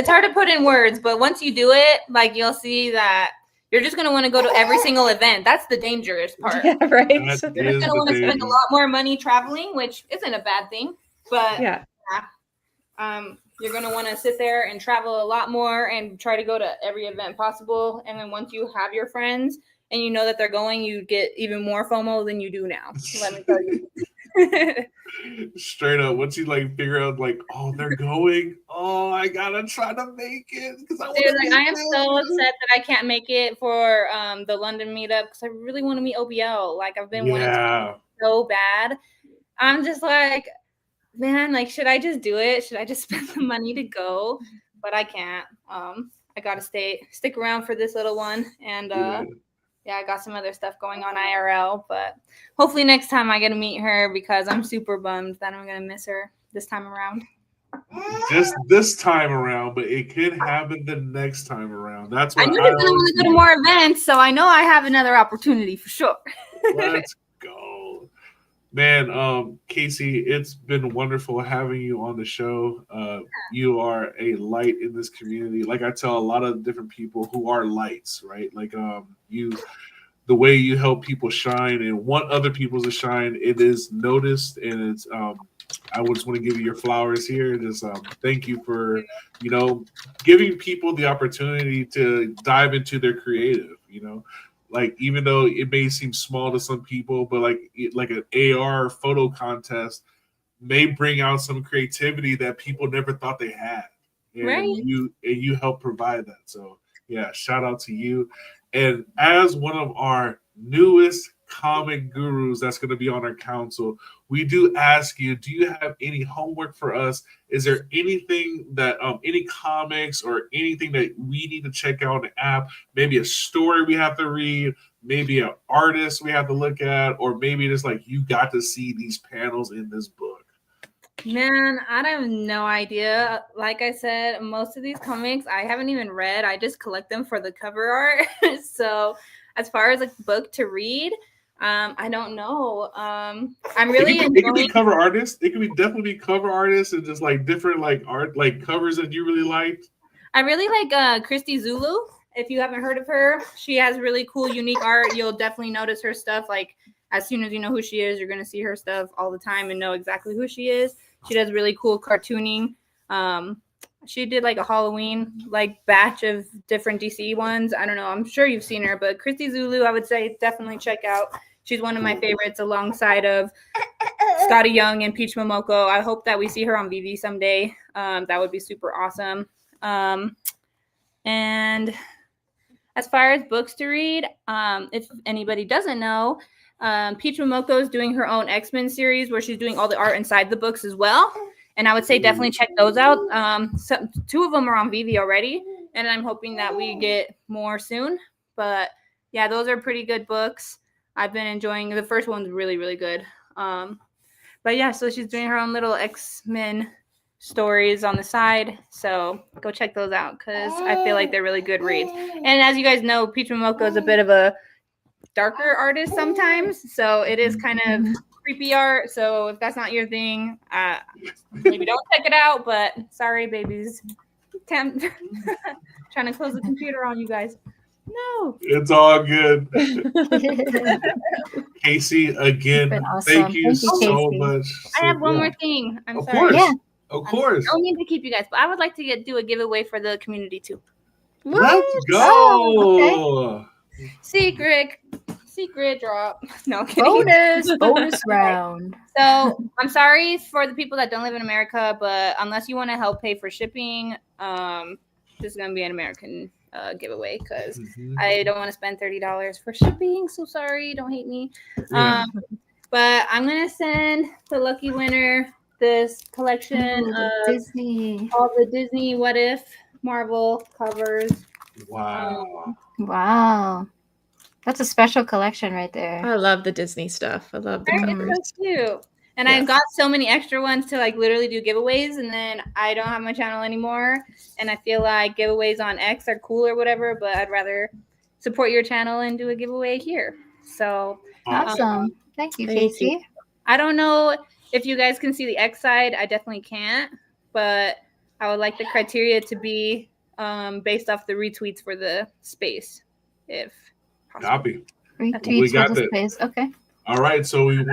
Speaker 5: hard to put in words, but once you do it, like you'll see that you're just gonna want to go to every single event. That's the dangerous part.
Speaker 4: Yeah, right.
Speaker 2: That
Speaker 5: You're just
Speaker 2: is
Speaker 5: gonna
Speaker 2: the
Speaker 5: want to spend
Speaker 2: danger.
Speaker 5: a lot more money traveling, which isn't a bad thing. But
Speaker 4: Yeah.
Speaker 5: you're gonna want to sit there and travel a lot more and try to go to every event possible. And then once you have your friends and you know that they're going, you get even more FOMO than you do now. Let me tell you.
Speaker 2: Straight up, once you like figure out like, oh, they're going, oh, I gotta try to make it because I want
Speaker 5: Dude,
Speaker 2: to.
Speaker 5: like I am so upset that I can't make it for the London meetup because I really want to meet OBL. Like I've been wanting to so bad. I'm just like, man, like should I just do it? Should I just spend the money to go? But I can't. I gotta stick around for this little one, and yeah, I got some other stuff going on IRL. But hopefully next time I get to meet her because I'm super bummed that I'm gonna miss her this time around.
Speaker 2: Just this time around, but it could happen the next time around. That's
Speaker 5: I
Speaker 2: what
Speaker 5: know
Speaker 2: I
Speaker 5: you're gonna want to go to more events, so I know I have another opportunity for sure.
Speaker 2: Let's go. Man, Casey, it's been wonderful having you on the show. You are a light in this community. Like I tell a lot of different people who are lights, right? Like the way you help people shine and want other people to shine, it is noticed, and it's I just want to give you your flowers here. Just thank you for giving people the opportunity to dive into their creative. Like even though it may seem small to some people, but like an AR photo contest may bring out some creativity that people never thought they had, and
Speaker 5: Right.
Speaker 2: you help provide that. So yeah, shout out to you. And as one of our newest comic gurus that's going to be on our council, we do ask you, do you have any homework for us? Is there anything that any comics or anything that we need to check out on the app? Maybe a story we have to read, maybe an artist we have to look at, or maybe just like you got to see these panels in this book.
Speaker 5: Man, I have no idea. Like I said, most of these comics I haven't even read. I just collect them for the cover art. So as far as a book to read, I don't know. I'm really
Speaker 2: it
Speaker 5: enjoying.
Speaker 2: Could be cover artists. It could be definitely cover artists and just like different like art, like covers that you really liked.
Speaker 5: I really like Christy Zulu. If you haven't heard of her, she has really cool, unique art. You'll definitely notice her stuff. Like as soon as you know who she is, you're gonna see her stuff all the time and know exactly who she is. She does really cool cartooning. She did like a Halloween like batch of different DC ones. I don't know. I'm sure you've seen her, but Christy Zulu, I would say definitely check out. She's one of my favorites alongside of Scotty Young and Peach Momoko. I hope that we see her on Veve someday. That would be super awesome. And as far as books to read, if anybody doesn't know, Peach Momoko is doing her own X-Men series where she's doing all the art inside the books as well. And I would say definitely check those out. So, 2 of them are on Veve already, and I'm hoping that we get more soon. But yeah, those are pretty good books. I've been enjoying. The first one's really, really good. But yeah, so she's doing her own little X-Men stories on the side. So go check those out because I feel like they're really good reads. And as you guys know, Peach Momoko is a bit of a darker artist sometimes, so it is kind of creepy art. So if that's not your thing, maybe don't check it out. But sorry, babies, trying to close the computer on you guys. No,
Speaker 2: it's all good. Casey, again,
Speaker 3: awesome.
Speaker 2: thank you so
Speaker 3: Casey.
Speaker 2: much.
Speaker 5: I have one more thing. I'm
Speaker 2: of
Speaker 5: sorry.
Speaker 2: Course.
Speaker 3: Yeah.
Speaker 2: Of course.
Speaker 5: I don't mean to keep you guys, but I would like to do a giveaway for the community too.
Speaker 2: Let's go.
Speaker 3: Oh,
Speaker 5: Secret drop. No kidding.
Speaker 3: bonus round.
Speaker 5: So I'm sorry for the people that don't live in America, but unless you want to help pay for shipping, this is gonna be an American giveaway because I don't want to spend $30 for shipping. So sorry, don't hate me.
Speaker 2: Yeah.
Speaker 5: But I'm gonna send the lucky winner this collection of
Speaker 3: Disney.
Speaker 5: all the Disney What If Marvel covers.
Speaker 2: Wow.
Speaker 3: Wow. That's a special collection right there.
Speaker 4: I love the Disney stuff. I love the
Speaker 5: It's
Speaker 4: covers.
Speaker 5: so cute. And
Speaker 4: Yeah.
Speaker 5: I've got so many extra ones to like literally do giveaways, and then I don't have my channel anymore. And I feel like giveaways on X are cool or whatever, but I'd rather support your channel and do a giveaway here. So
Speaker 3: Awesome. Thank you,
Speaker 4: Thank
Speaker 3: Casey.
Speaker 5: I don't know if you guys can see the X side. I definitely can't, but I would like the criteria to be based off the retweets for the space, if possible.
Speaker 2: Copy.
Speaker 3: Retweets
Speaker 2: We got
Speaker 3: for the
Speaker 2: that.
Speaker 3: space. Okay.
Speaker 2: All right, so you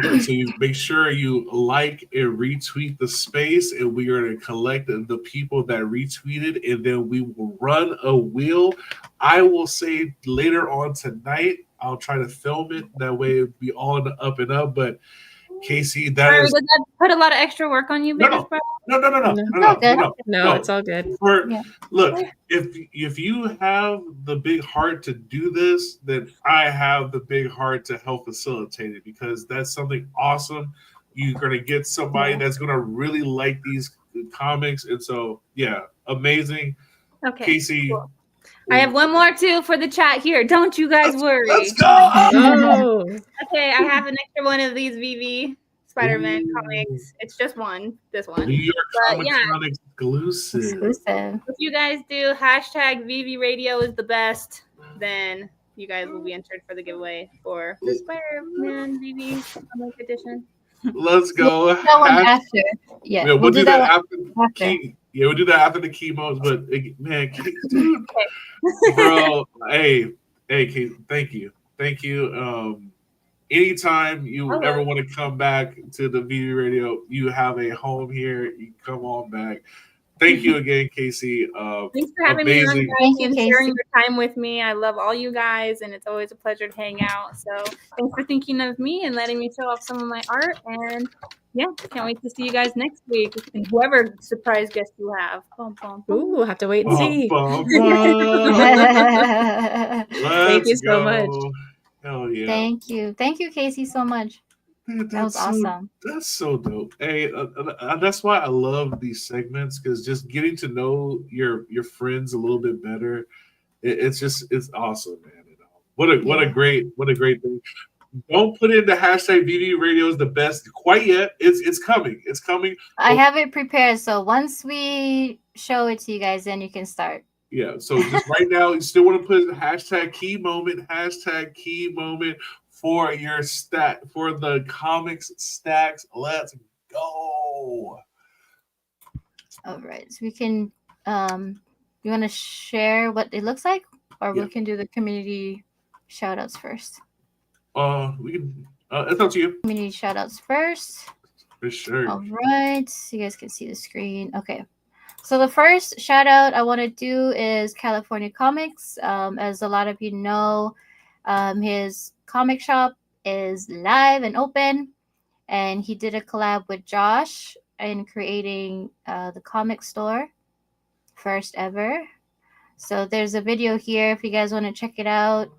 Speaker 2: make sure you like and retweet the space, and we are going to collect the people that retweeted, and then we will run a wheel. I will say later on tonight, I'll try to film it. That way it'll be all in the up and up. But Casey, that
Speaker 5: Sorry,
Speaker 2: is
Speaker 5: does that put a lot of extra work on you,
Speaker 2: No,
Speaker 5: Biggest Bro?
Speaker 4: No, it's all good.
Speaker 3: Yeah.
Speaker 2: Look, if you have the big heart to do this, then I have the big heart to help facilitate it, because that's something awesome. You're gonna get somebody that's gonna really like these comics, and so yeah, amazing.
Speaker 5: Okay.
Speaker 2: Casey,
Speaker 5: Cool. I have one more too for the chat here. Don't you guys worry.
Speaker 2: let's go.
Speaker 4: Oh,
Speaker 5: Okay, I have an extra one of these VV Spider-Man comics. It's just one, this one.
Speaker 2: New York
Speaker 5: But
Speaker 2: Comic
Speaker 5: yeah.
Speaker 2: Con exclusive.
Speaker 3: Exclusive.
Speaker 5: If you guys do hashtag VV Radio is the best, then you guys will be entered for the giveaway for the Spider-Man VV comic edition.
Speaker 2: Let's go.
Speaker 3: That one after. Yeah,
Speaker 2: Yeah, we'll do that after.
Speaker 3: after.
Speaker 2: Yeah, we'll do that after the chemos. But man, dude, bro, hey, Kate, thank you. Anytime you ever want to come back to the VV Radio, you have a home here. You come on back. Thank you again, Casey.
Speaker 5: Thanks for having me on,
Speaker 2: amazing.
Speaker 5: guys,
Speaker 3: Thank you,
Speaker 5: and
Speaker 3: Casey.
Speaker 5: sharing your time with me. I love all you guys, and it's always a pleasure to hang out. So thanks for thinking of me and letting me show off some of my art. And yeah, can't wait to see you guys next week and whoever surprise guest you have. Bum, bum, bum.
Speaker 4: ooh, we'll have to wait and see.
Speaker 2: Thank
Speaker 4: you so much.
Speaker 2: Hell yeah.
Speaker 3: Thank you. Thank you, Casey, so much.
Speaker 2: Man,
Speaker 3: That was awesome.
Speaker 2: That's so dope. Hey, that's why I love these segments, because just getting to know your friends a little bit better, it's awesome, man. What a great thing. Don't put in the hashtag VV Radio is the best quite yet. It's coming. It's coming.
Speaker 3: I have it prepared, so once we show it to you guys, then you can start.
Speaker 2: Yeah. So just right now, you still want to put hashtag key moment for your for the comics stacks. Let's go.
Speaker 3: All right, so we can. You want to share what it looks like, or we can do the community shout outs first?
Speaker 2: We can. It's up to you.
Speaker 3: Community shout outs first.
Speaker 2: For sure.
Speaker 3: All right, so you guys can see the screen. Okay. So the first shout out I want to do is California Comics. As a lot of you know, his comic shop is live and open, and he did a collab with Josh in creating the comic store, first ever. So there's a video here if you guys want to check it out.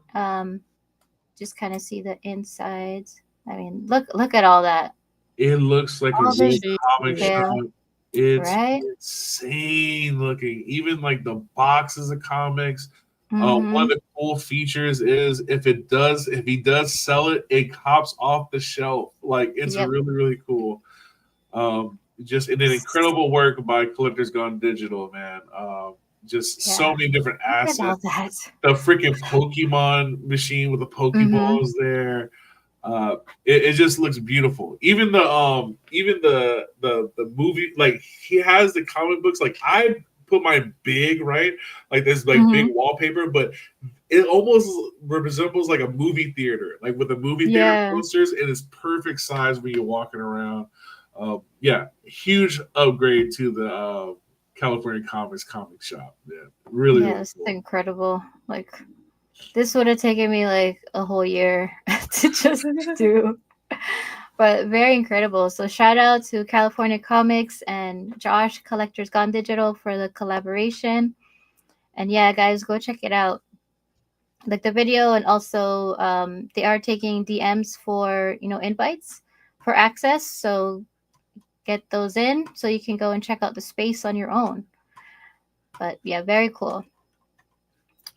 Speaker 3: Just kind of see the insides. I mean, look at all that.
Speaker 2: It looks like
Speaker 3: All
Speaker 2: a real
Speaker 3: this
Speaker 2: comic
Speaker 3: detail.
Speaker 2: shop. It's
Speaker 3: Right?
Speaker 2: insane looking. Even like the boxes of comics.
Speaker 3: Mhm.
Speaker 2: One of the cool features is if he does sell it, it hops off the shelf. Like it's really, really cool. Just and an incredible work by Collectors Gone Digital, man. Just so many different assets.
Speaker 3: Look at all that.
Speaker 2: The freaking Pokemon machine with the Pokeballs there. It just looks beautiful. Even the movie, like he has the comic books. Like I put my big like this big wallpaper, but it almost resembles like a movie theater, like with the movie theater posters. It is perfect size when you're walking around. Huge upgrade to the California Comics comic shop. Yeah, really.
Speaker 3: Yeah, it's incredible. Like this would have taken me like a whole year to just do, but very incredible. So shout out to California Comics and Josh, Collectors Gone Digital, for the collaboration. And yeah, guys, go check it out. Like the video, and also they are taking DMs for invites for access. So get those in so you can go and check out the space on your own. But yeah, very cool.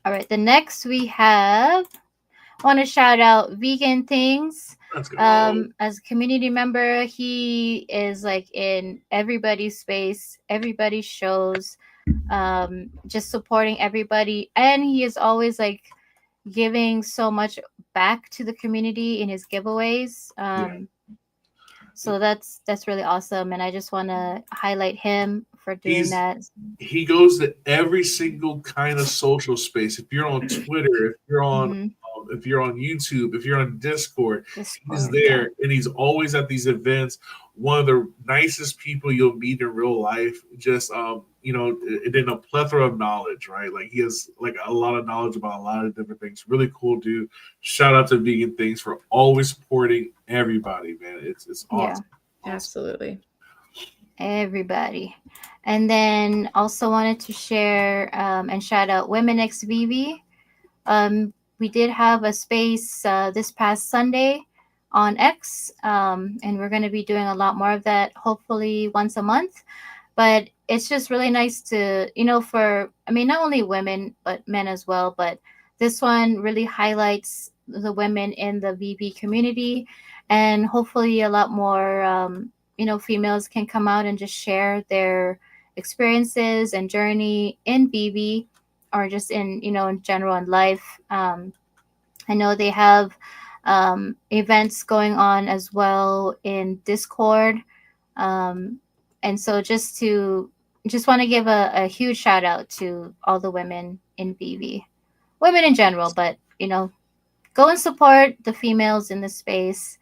Speaker 3: All right, the next we have want to shout out Vegan Things.
Speaker 2: Let's go.
Speaker 3: As a community member, he is like in everybody's space, everybody's shows, just supporting everybody. And he is always like giving so much back to the community in his giveaways. So that's really awesome. And I just want to highlight him for doing that.
Speaker 2: He goes to every single kind of social space. If you're on Twitter, if you're on if you're on YouTube, if you're on Discord, he's there, and he's always at these events. One of the nicest people you'll meet in real life. Just you know, and then a plethora of knowledge, right? Like he has like a lot of knowledge about a lot of different things. Really cool dude. Shout out to Vegan Things for always supporting everybody, man. It's awesome.
Speaker 4: Yeah, absolutely.
Speaker 3: Everybody. And then also wanted to share and shout out Women X Veve. We did have a space this past Sunday on X, and we're going to be doing a lot more of that, hopefully once a month. But it's just really nice to, you know, not only women, but men as well. But this one really highlights the women in the Veve community, and hopefully a lot more, females can come out and just share their experiences and journey in Veve, or just in, in general in life. I know they have events going on as well in Discord. And so just want to give a huge shout out to all the women in Veve, women in general, but, go and support the females in the space,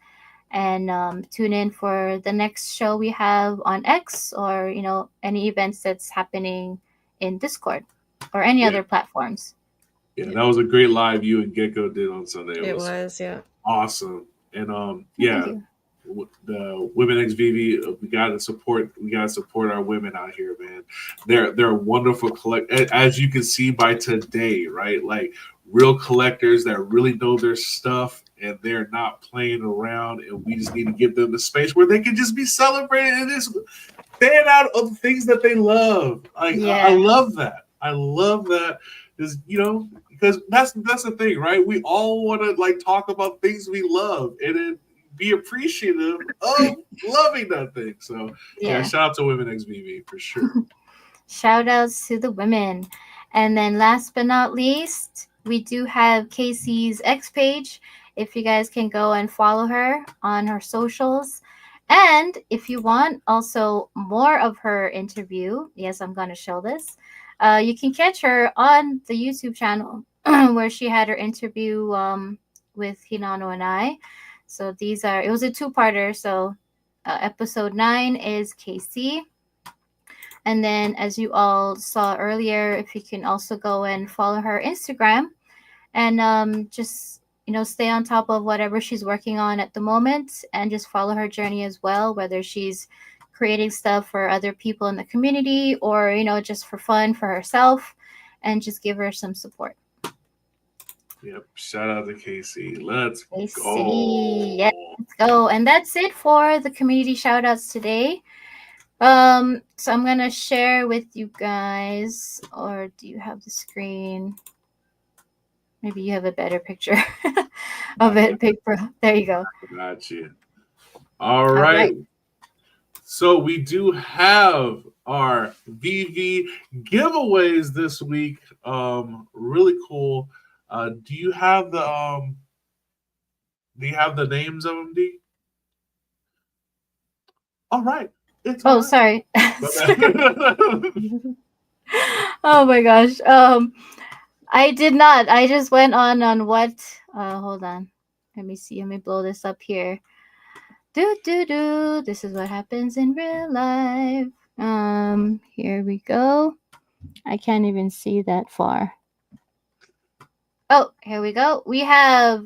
Speaker 3: and tune in for the next show we have on X, or, any events that's happening in Discord or any other platforms.
Speaker 2: Yeah, that was a great live you and Gecko did on Sunday.
Speaker 4: It was, yeah.
Speaker 2: Awesome. And the Women X Veve, we gotta support our women out here, man. They're a wonderful collect, as you can see by today, right? Like real collectors that really know their stuff, and they're not playing around, and we just need to give them the space where they can just be celebrated and just fan out of the things that they love. I love that. I love that. Because that's the thing, right? We all want to like talk about things we love and then be appreciative of loving that thing. So shout out to Women X Veve for sure.
Speaker 3: Shout outs to the women. And then last but not least, we do have Casey's X page. If you guys can go and follow her on her socials. And if you want also more of her interview, yes, I'm going to show this. You can catch her on the YouTube channel where she had her interview with Hinano and I. So it was a two-parter. So episode 9 is KC. And then as you all saw earlier, if you can also go and follow her Instagram and just, stay on top of whatever she's working on at the moment, and just follow her journey as well, whether she's creating stuff for other people in the community or, just for fun for herself, and just give her some support.
Speaker 2: Yep. Shout out to Casey. Let's go.
Speaker 3: Yeah, let's go. And that's it for the community shout outs today. So I'm going to share with you guys, or do you have the screen? Maybe you have a better picture of it. There you go.
Speaker 2: Got you. All right. So we do have our Veve giveaways this week. Really cool. Do you have the names of them, D? All right.
Speaker 3: Sorry. Oh my gosh. I did not. I just went on what? Hold on. Let me see. Let me blow this up here. This is what happens in real life. Here we go. I can't even see that far. Oh, here we go. We have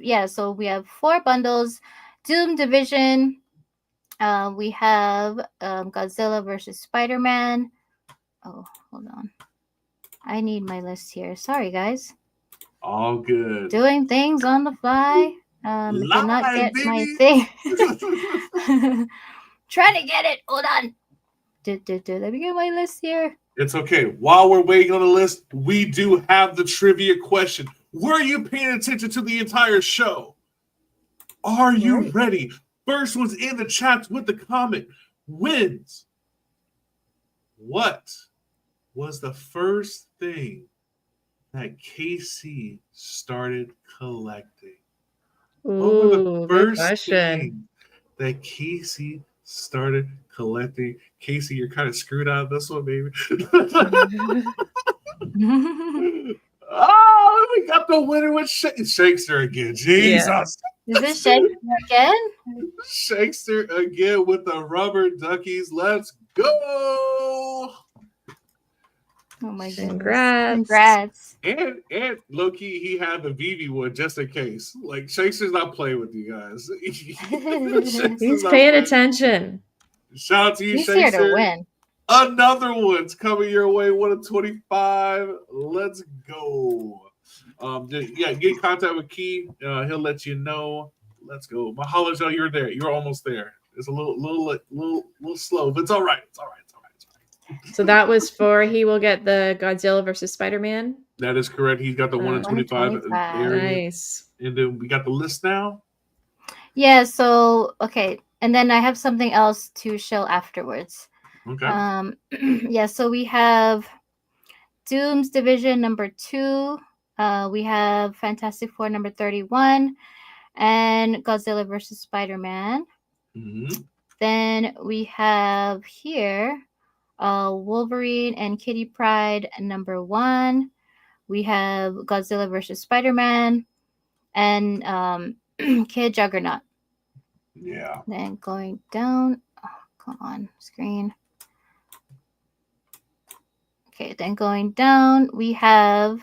Speaker 3: 4 bundles. Doom Division. We have Godzilla versus Spider-Man. Oh, hold on. I need my list here. Sorry, guys.
Speaker 2: All good.
Speaker 3: Doing things on the fly. I cannot get my thing. Trying to get it. Hold on. Let me get my list here.
Speaker 2: It's okay. While we're waiting on the list, we do have the trivia question. Were you paying attention to the entire show? Are you
Speaker 3: Right.
Speaker 2: ready? First one's in the chats with the comment wins. What was the first thing that Casey started collecting? What were the
Speaker 4: Ooh, good
Speaker 2: first
Speaker 4: question.
Speaker 2: things that Casey started collecting? Casey, you're kind of screwed out of this one, baby. Oh, we got the winner with Shakespeare again. Jesus.
Speaker 3: Is this Shakespeare again?
Speaker 2: Shakespeare again with the rubber duckies. Let's go.
Speaker 3: Oh my goodness.
Speaker 4: Congrats.
Speaker 3: Congrats.
Speaker 2: And low key, he had the Veve one just in case. Like Shakespeare's not playing with you guys. Shakespeare's
Speaker 4: He's
Speaker 2: not
Speaker 4: paying
Speaker 2: playing.
Speaker 4: attention.
Speaker 2: Shout out to you,
Speaker 3: He's here to
Speaker 2: Shakespeare.
Speaker 3: win.
Speaker 2: Another one's coming your way. 1 of 25. Let's go. Get in contact with Key. He'll let you know. Let's go. Mahalo, Joe, you're there. You're almost there. It's a little slow, but it's all right. It's all right. It's all right. It's all right.
Speaker 4: So that was for he will get the Godzilla versus Spider-Man.
Speaker 2: That is correct. He's got the 1 in 25
Speaker 3: 125.
Speaker 2: area.
Speaker 4: Nice.
Speaker 2: And then we got the list now.
Speaker 3: Yeah, so okay. And then I have something else to show afterwards.
Speaker 2: Okay.
Speaker 3: Yeah, so we have Doom's Division number 2. We have Fantastic Four number 31 and Godzilla versus Spider-Man.
Speaker 2: Mm-hmm.
Speaker 3: Then we have here Wolverine and Kitty Pryde number 1. We have Godzilla versus Spider-Man and Kid Juggernaut.
Speaker 2: Yeah.
Speaker 3: Then going down. Oh, come on, screen. Okay, then going down, we have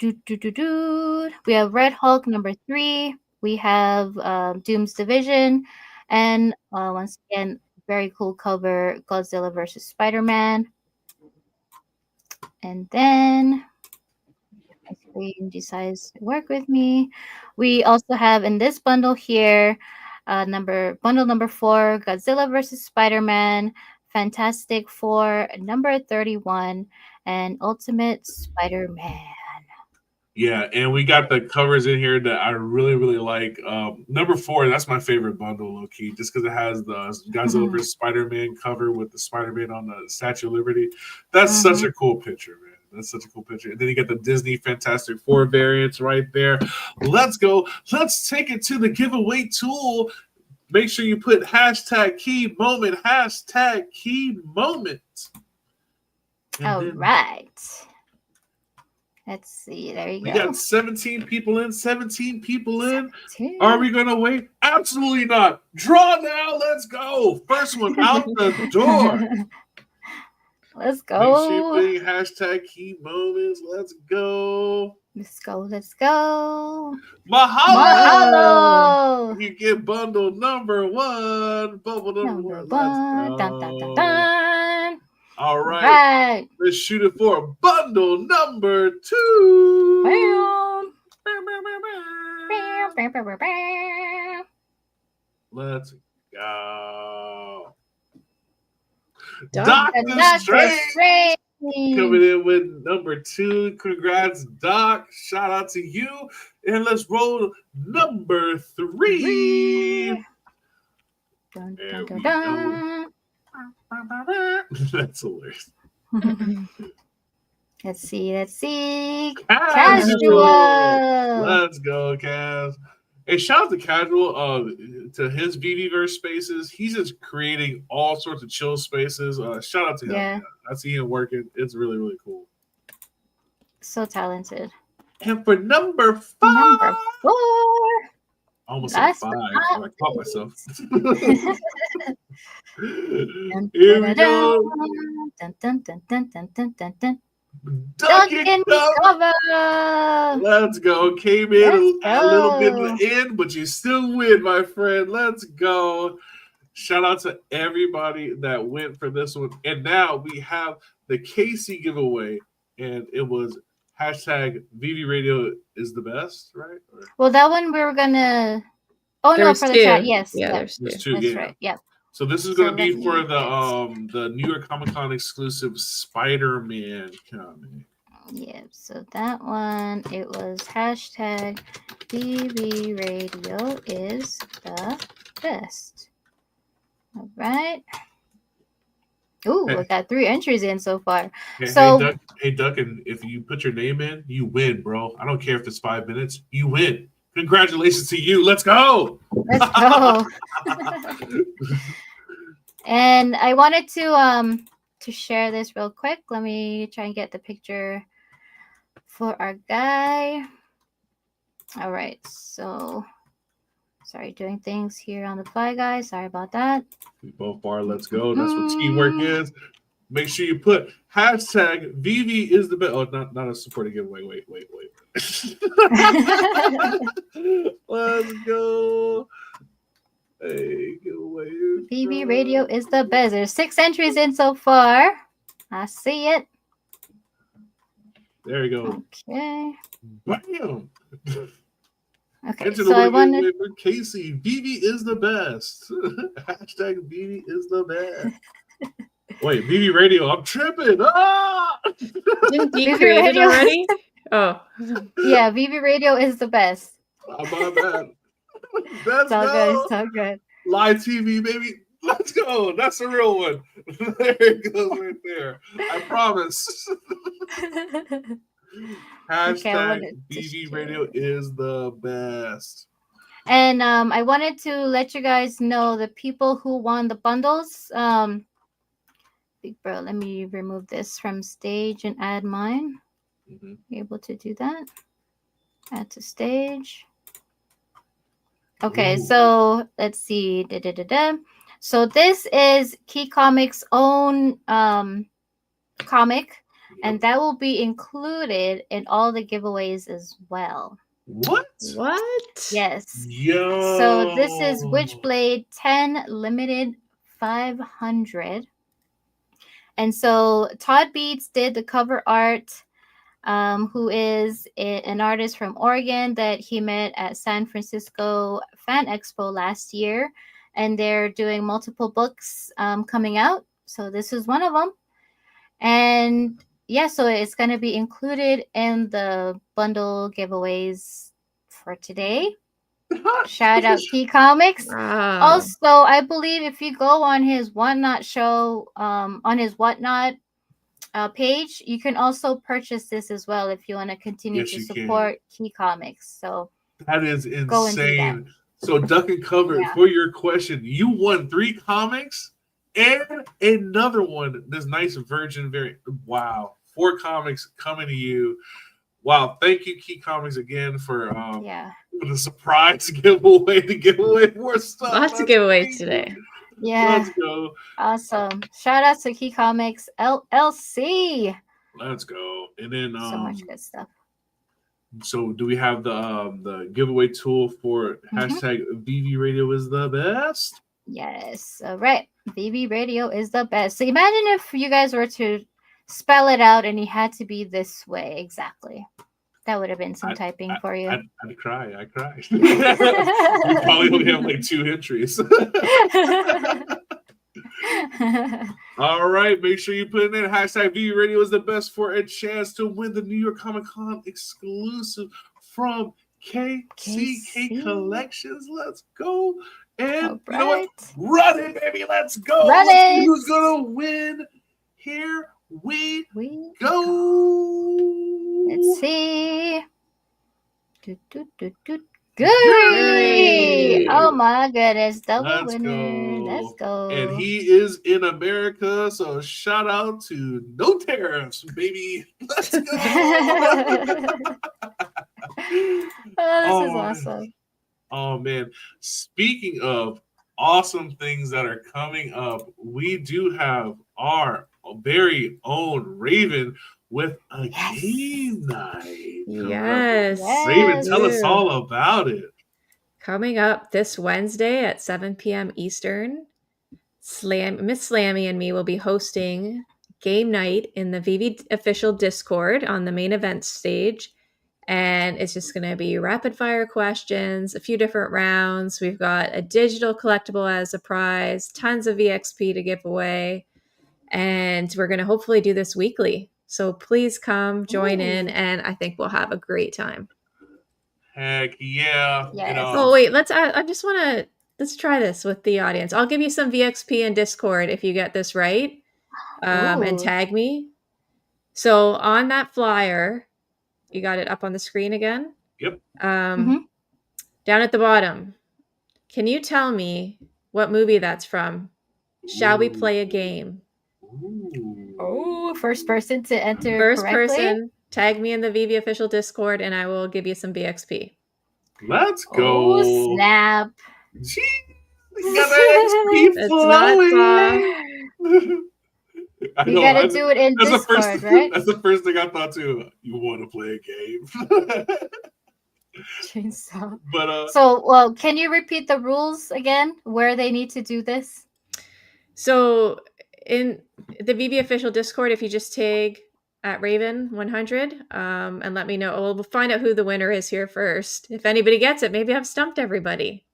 Speaker 3: we have Red Hulk number 3. We have Doom's Division, and once again, very cool cover, Godzilla versus Spider-Man. And then my screen decides to work with me. We also have in this bundle here, bundle number 4, Godzilla versus Spider-Man, Fantastic Four number 31, and Ultimate Spider-Man.
Speaker 2: Yeah, and we got the covers in here that I really, really like. Number 4, that's my favorite bundle, low key, just because it has the Godzilla vs. Spider-Man cover with the Spider-Man on the Statue of Liberty. That's such a cool picture, man. That's such a cool picture. And then you get the Disney Fantastic Four variants right there. Let's go. Let's take it to the giveaway tool. Make sure you put #key moment, #key moment.
Speaker 3: All right. Let's see. There you
Speaker 2: We
Speaker 3: go.
Speaker 2: got 17 people in. 17 people in.
Speaker 3: 17.
Speaker 2: Are we going to wait? Absolutely not. Draw now. Let's go. First one out the door.
Speaker 3: Let's
Speaker 2: Make sure you
Speaker 3: go.
Speaker 2: put #key moments. Let's go.
Speaker 3: Let's go. Let's go.
Speaker 2: Mahalo.
Speaker 3: Mahalo.
Speaker 2: You get bundle number 1. Bundle number 1. Let's go.
Speaker 3: Dun, dun, dun, dun.
Speaker 2: All right.
Speaker 3: Right.
Speaker 2: Let's shoot it for bundle number 2.
Speaker 3: Bam. Bam, bam, bam, bam, bam.
Speaker 2: Let's go.
Speaker 4: Doctor
Speaker 2: Doctor Strange
Speaker 3: Strange.
Speaker 2: coming in with number 2. Congrats, Doc. Shout out to you. And let's roll number 3.
Speaker 3: Dun,
Speaker 2: There
Speaker 3: dun,
Speaker 2: we
Speaker 3: dun,
Speaker 2: That's hilarious.
Speaker 3: dun. Let's see. Let's see.
Speaker 2: Casual.
Speaker 3: Casual.
Speaker 2: Let's go, Kaz. Hey, shout out to Casual, to his VVverse spaces. He's just creating all sorts of chill spaces. Shout out to him.
Speaker 3: Yeah.
Speaker 2: I see him working. It's really, really cool.
Speaker 3: So talented.
Speaker 2: And for number 5.
Speaker 3: Number 4.
Speaker 2: Almost said
Speaker 3: Last
Speaker 2: 5.
Speaker 3: but not
Speaker 2: I caught myself.
Speaker 3: Dun,
Speaker 2: Here we
Speaker 3: dun,
Speaker 2: go.
Speaker 3: dun, dun, dun, dun, dun, dun, dun, dun.
Speaker 2: Duck
Speaker 3: Duncan
Speaker 2: it, Duck.
Speaker 3: cover.
Speaker 2: Let's go. Came in
Speaker 3: Let's
Speaker 2: a little bit
Speaker 3: go.
Speaker 2: in the end, but you still win, my friend. Let's go. Shout out to everybody that went for this one. And now we have the Casey giveaway, and it was #Veve Radio is the best, right? Or,
Speaker 3: Well, that one we were gonna. Oh no,
Speaker 4: There's
Speaker 3: for the
Speaker 4: 2.
Speaker 3: chat. Yes.
Speaker 4: Yeah,
Speaker 3: Yeah,
Speaker 4: there's 2.
Speaker 2: there's 2,
Speaker 3: that's
Speaker 2: yeah.
Speaker 3: right. Yeah.
Speaker 2: So this is
Speaker 3: So
Speaker 2: going to be
Speaker 3: let
Speaker 2: for
Speaker 3: me
Speaker 2: the New York Comic Con exclusive Spider-Man comic.
Speaker 3: Yeah, so that one, it was hashtag BB Radio is the best. All right. Ooh,
Speaker 2: Hey,
Speaker 3: I got 3 entries in so far.
Speaker 2: hey,
Speaker 3: So,
Speaker 2: Duck, and if you put your name in, you win, bro. I don't care if it's 5 minutes, you win. Congratulations to you. Let's go.
Speaker 3: let's go. And I wanted to share this real quick. Let me try and get the picture for our guy. All right, so sorry, doing things here on the fly, guys. Sorry about that.
Speaker 2: We both bar, let's go. That's what teamwork is. Make sure you put hashtag Veve is the best. Oh, not a supporting giveaway. Wait. Let's go. Hey, giveaway.
Speaker 3: BB Radio is the best. There's 6 entries in so far. I see it.
Speaker 2: There you go.
Speaker 3: Okay.
Speaker 2: Bam.
Speaker 3: Okay,
Speaker 2: Enter
Speaker 3: so I
Speaker 2: the
Speaker 3: wanted.
Speaker 2: giveaway for Casey. Veve is the best. Hashtag Veve is the best. Wait, Veve Radio. I'm tripping. Ah!
Speaker 4: Didn't he
Speaker 3: Veve
Speaker 4: create it
Speaker 3: Radio-
Speaker 4: already? Oh.
Speaker 3: Yeah, BB Radio is the best.
Speaker 2: I'm on that.
Speaker 3: It's
Speaker 2: Let's
Speaker 3: all good.
Speaker 2: go.
Speaker 3: It's all good.
Speaker 2: Live TV, baby. Let's go. That's the real one. There it goes right there. I promise. Hashtag BB Radio is the best.
Speaker 3: And I wanted to let you guys know the people who won the bundles. Big bro, let me remove this from stage and add mine.
Speaker 2: Mm-hmm.
Speaker 3: Able to do that. Add to stage. Okay, so let's see. So this is Key Comics' own comic, and that will be included in all the giveaways as well.
Speaker 2: What?
Speaker 3: Yes.
Speaker 2: Yo.
Speaker 3: So this is Witchblade 10 Limited 500. And so Todd Beats did the cover art, who is an artist from Oregon that he met at San Francisco Fan Expo last year. And they're doing multiple books coming out. So this is one of them. And yeah, so it's going to be included in the bundle giveaways for today. Shout out Key Comics.
Speaker 4: Wow.
Speaker 3: Also, I believe if you go on his Whatnot show, on his Whatnot page, you can also purchase this as well if you want to continue to support Key Comics. So
Speaker 2: that is insane.
Speaker 3: Go and do that.
Speaker 2: So Duck and Cover, for your question, you won 3 comics and another one, this nice virgin variant. Wow. 4 comics coming to you. Wow. Thank you, Key Comics, again for the surprise giveaway to give away more stuff.
Speaker 4: Lots of giveaways today.
Speaker 3: Yeah.
Speaker 2: Let's go.
Speaker 3: Awesome. Shout out to Key Comics LLC.
Speaker 2: Let's go. And then
Speaker 3: so much good stuff.
Speaker 2: So do we have the giveaway tool for hashtag Veve Radio is the best?
Speaker 3: Yes. All right. Veve Radio is the best. So imagine if you guys were to spell it out and it had to be this way exactly. That would have been some typing for you.
Speaker 2: I'd cry. I cry. You probably only have like 2 entries. All right, make sure you put it in hashtag Veve Radio is the best for a chance to win the New York Comic Con exclusive from KCK Collections. Let's go. And you know what? Run it, baby. Let's go.
Speaker 3: Let's
Speaker 2: see who's gonna win. Here we go.
Speaker 3: Let's see. Guri! Oh my goodness, double winner. Let's go.
Speaker 2: And he is in America, so shout out to No Tariffs, baby. Let's go.
Speaker 3: This is awesome.
Speaker 2: Oh man. Speaking of awesome things that are coming up, we do have our very own Raven with a game night.
Speaker 4: Yes.
Speaker 2: Raven, tell us all about it.
Speaker 4: Coming up this Wednesday at 7 p.m. Eastern, Miss Slammy and me will be hosting game night in the Veve official Discord on the main event stage. And it's just going to be rapid fire questions, a few different rounds. We've got a digital collectible as a prize, tons of EXP to give away. And we're going to hopefully do this weekly. So please come join in,
Speaker 3: Ooh.
Speaker 4: and I think we'll have a great time.
Speaker 2: Heck yeah.
Speaker 3: Yes.
Speaker 4: Oh wait, let's try this with the audience. I'll give you some VXP in Discord if you get this right, and
Speaker 3: Ooh.
Speaker 4: tag me. So on that flyer, you got it up on the screen again.
Speaker 2: Yep.
Speaker 4: Down at the bottom, can you tell me what movie that's from? Shall we play a game?
Speaker 2: Ooh.
Speaker 3: Oh, first person to enter
Speaker 4: First
Speaker 3: correctly.
Speaker 4: person, tag me in the VV official Discord, and I will give you some VXP.
Speaker 2: Let's
Speaker 3: Oh,
Speaker 2: go.
Speaker 3: snap.
Speaker 2: Jeez, you got that XP
Speaker 4: It's not
Speaker 2: flowing. I
Speaker 3: You
Speaker 2: know.
Speaker 3: gotta do it in
Speaker 2: That's the
Speaker 3: Discord,
Speaker 2: first.
Speaker 3: right?
Speaker 2: That's the first thing I thought too. You want to play a game?
Speaker 3: Chainsaw.
Speaker 2: But
Speaker 3: So, well, can you repeat the rules again? Where they need to do this?
Speaker 4: So in the VV official Discord, if you just tag at Raven100 and let me know, we'll find out who the winner is here first. If anybody gets it, maybe I've stumped everybody.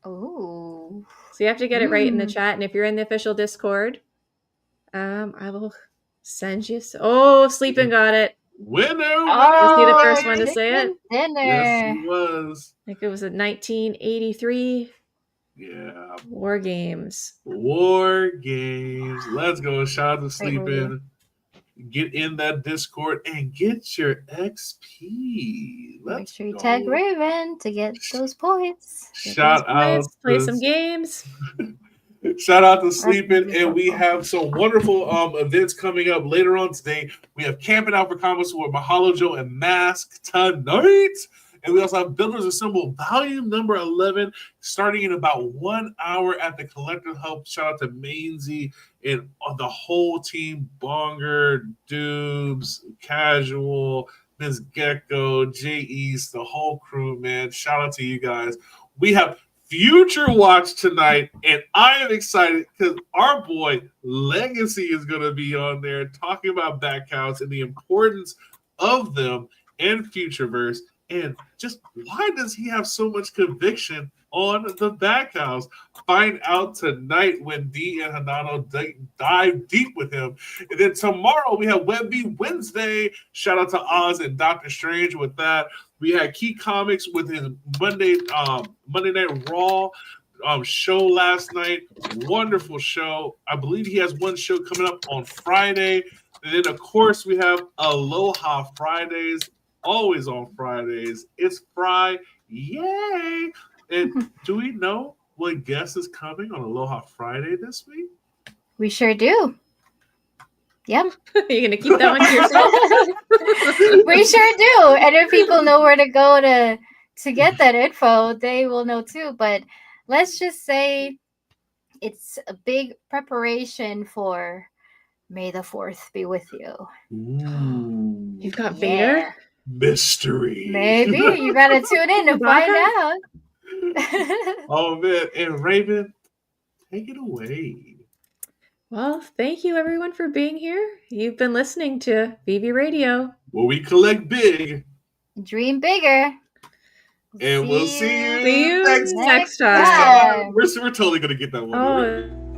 Speaker 3: Oh.
Speaker 4: So you have to get it right in the chat. And if you're in the official Discord, I will send you. Sleeping got it.
Speaker 2: winner.
Speaker 4: Was he the
Speaker 3: Oh,
Speaker 4: first one to say it?
Speaker 3: dinner.
Speaker 2: Yes, he was.
Speaker 4: I think it was a 1983
Speaker 2: Yeah.
Speaker 4: War Games.
Speaker 2: War Games. Let's go. Shout out to
Speaker 3: Great movie.
Speaker 2: Sleeping. Get in that Discord and get your XP.
Speaker 3: Make
Speaker 2: Let's
Speaker 3: sure you
Speaker 2: go.
Speaker 3: tag Raven to get those points.
Speaker 2: Shout out.
Speaker 4: Play
Speaker 2: to-
Speaker 4: some games.
Speaker 2: Shout out to Sleeping,
Speaker 3: beautiful.
Speaker 2: and we have some wonderful events coming up later on today. We have Camping Out for Comics with Mahalo Joe and Mask tonight. And we also have Builders Assemble Volume number 11, starting in about 1 hour at the Collective Hub. Shout out to Mainzy and the whole team, Bonger, Dubes, Casual, Ms. Gecko, J East, the whole crew, man. Shout out to you guys. We have Future Watch tonight, and I am excited because our boy Legacy is going to be on there talking about back counts and the importance of them and Futureverse, and just why does he have so much conviction on the back house? Find out tonight when D and Hanano dive deep with him. And then tomorrow we have Webby Wednesday. Shout out to Oz and Doctor Strange with that. We had Key Comics with his Monday Night Raw show last night. Wonderful show. I believe he has one show coming up on Friday. And then, of course, we have Aloha Fridays, always on Fridays. It's Friday. Yay! And do we know what guest is coming on Aloha Friday this week?
Speaker 3: We sure do. Yep.
Speaker 4: You're going to keep that one to yourself?
Speaker 3: We sure do. And if people know where to go to get that info, they will know too. But let's just say it's a big preparation for May the 4th be with you.
Speaker 2: Ooh.
Speaker 4: You've got Vader?
Speaker 3: Yeah.
Speaker 2: Mystery.
Speaker 3: Maybe. You got to tune in to find out.
Speaker 2: Oh, man. And Raven, take it away.
Speaker 4: Well, thank you everyone for being here. You've been listening to VV Radio.
Speaker 2: Where we collect big.
Speaker 3: Dream bigger.
Speaker 2: And we'll see you
Speaker 4: See you
Speaker 2: next
Speaker 4: next time.
Speaker 2: We're totally going to get that one.
Speaker 4: Oh.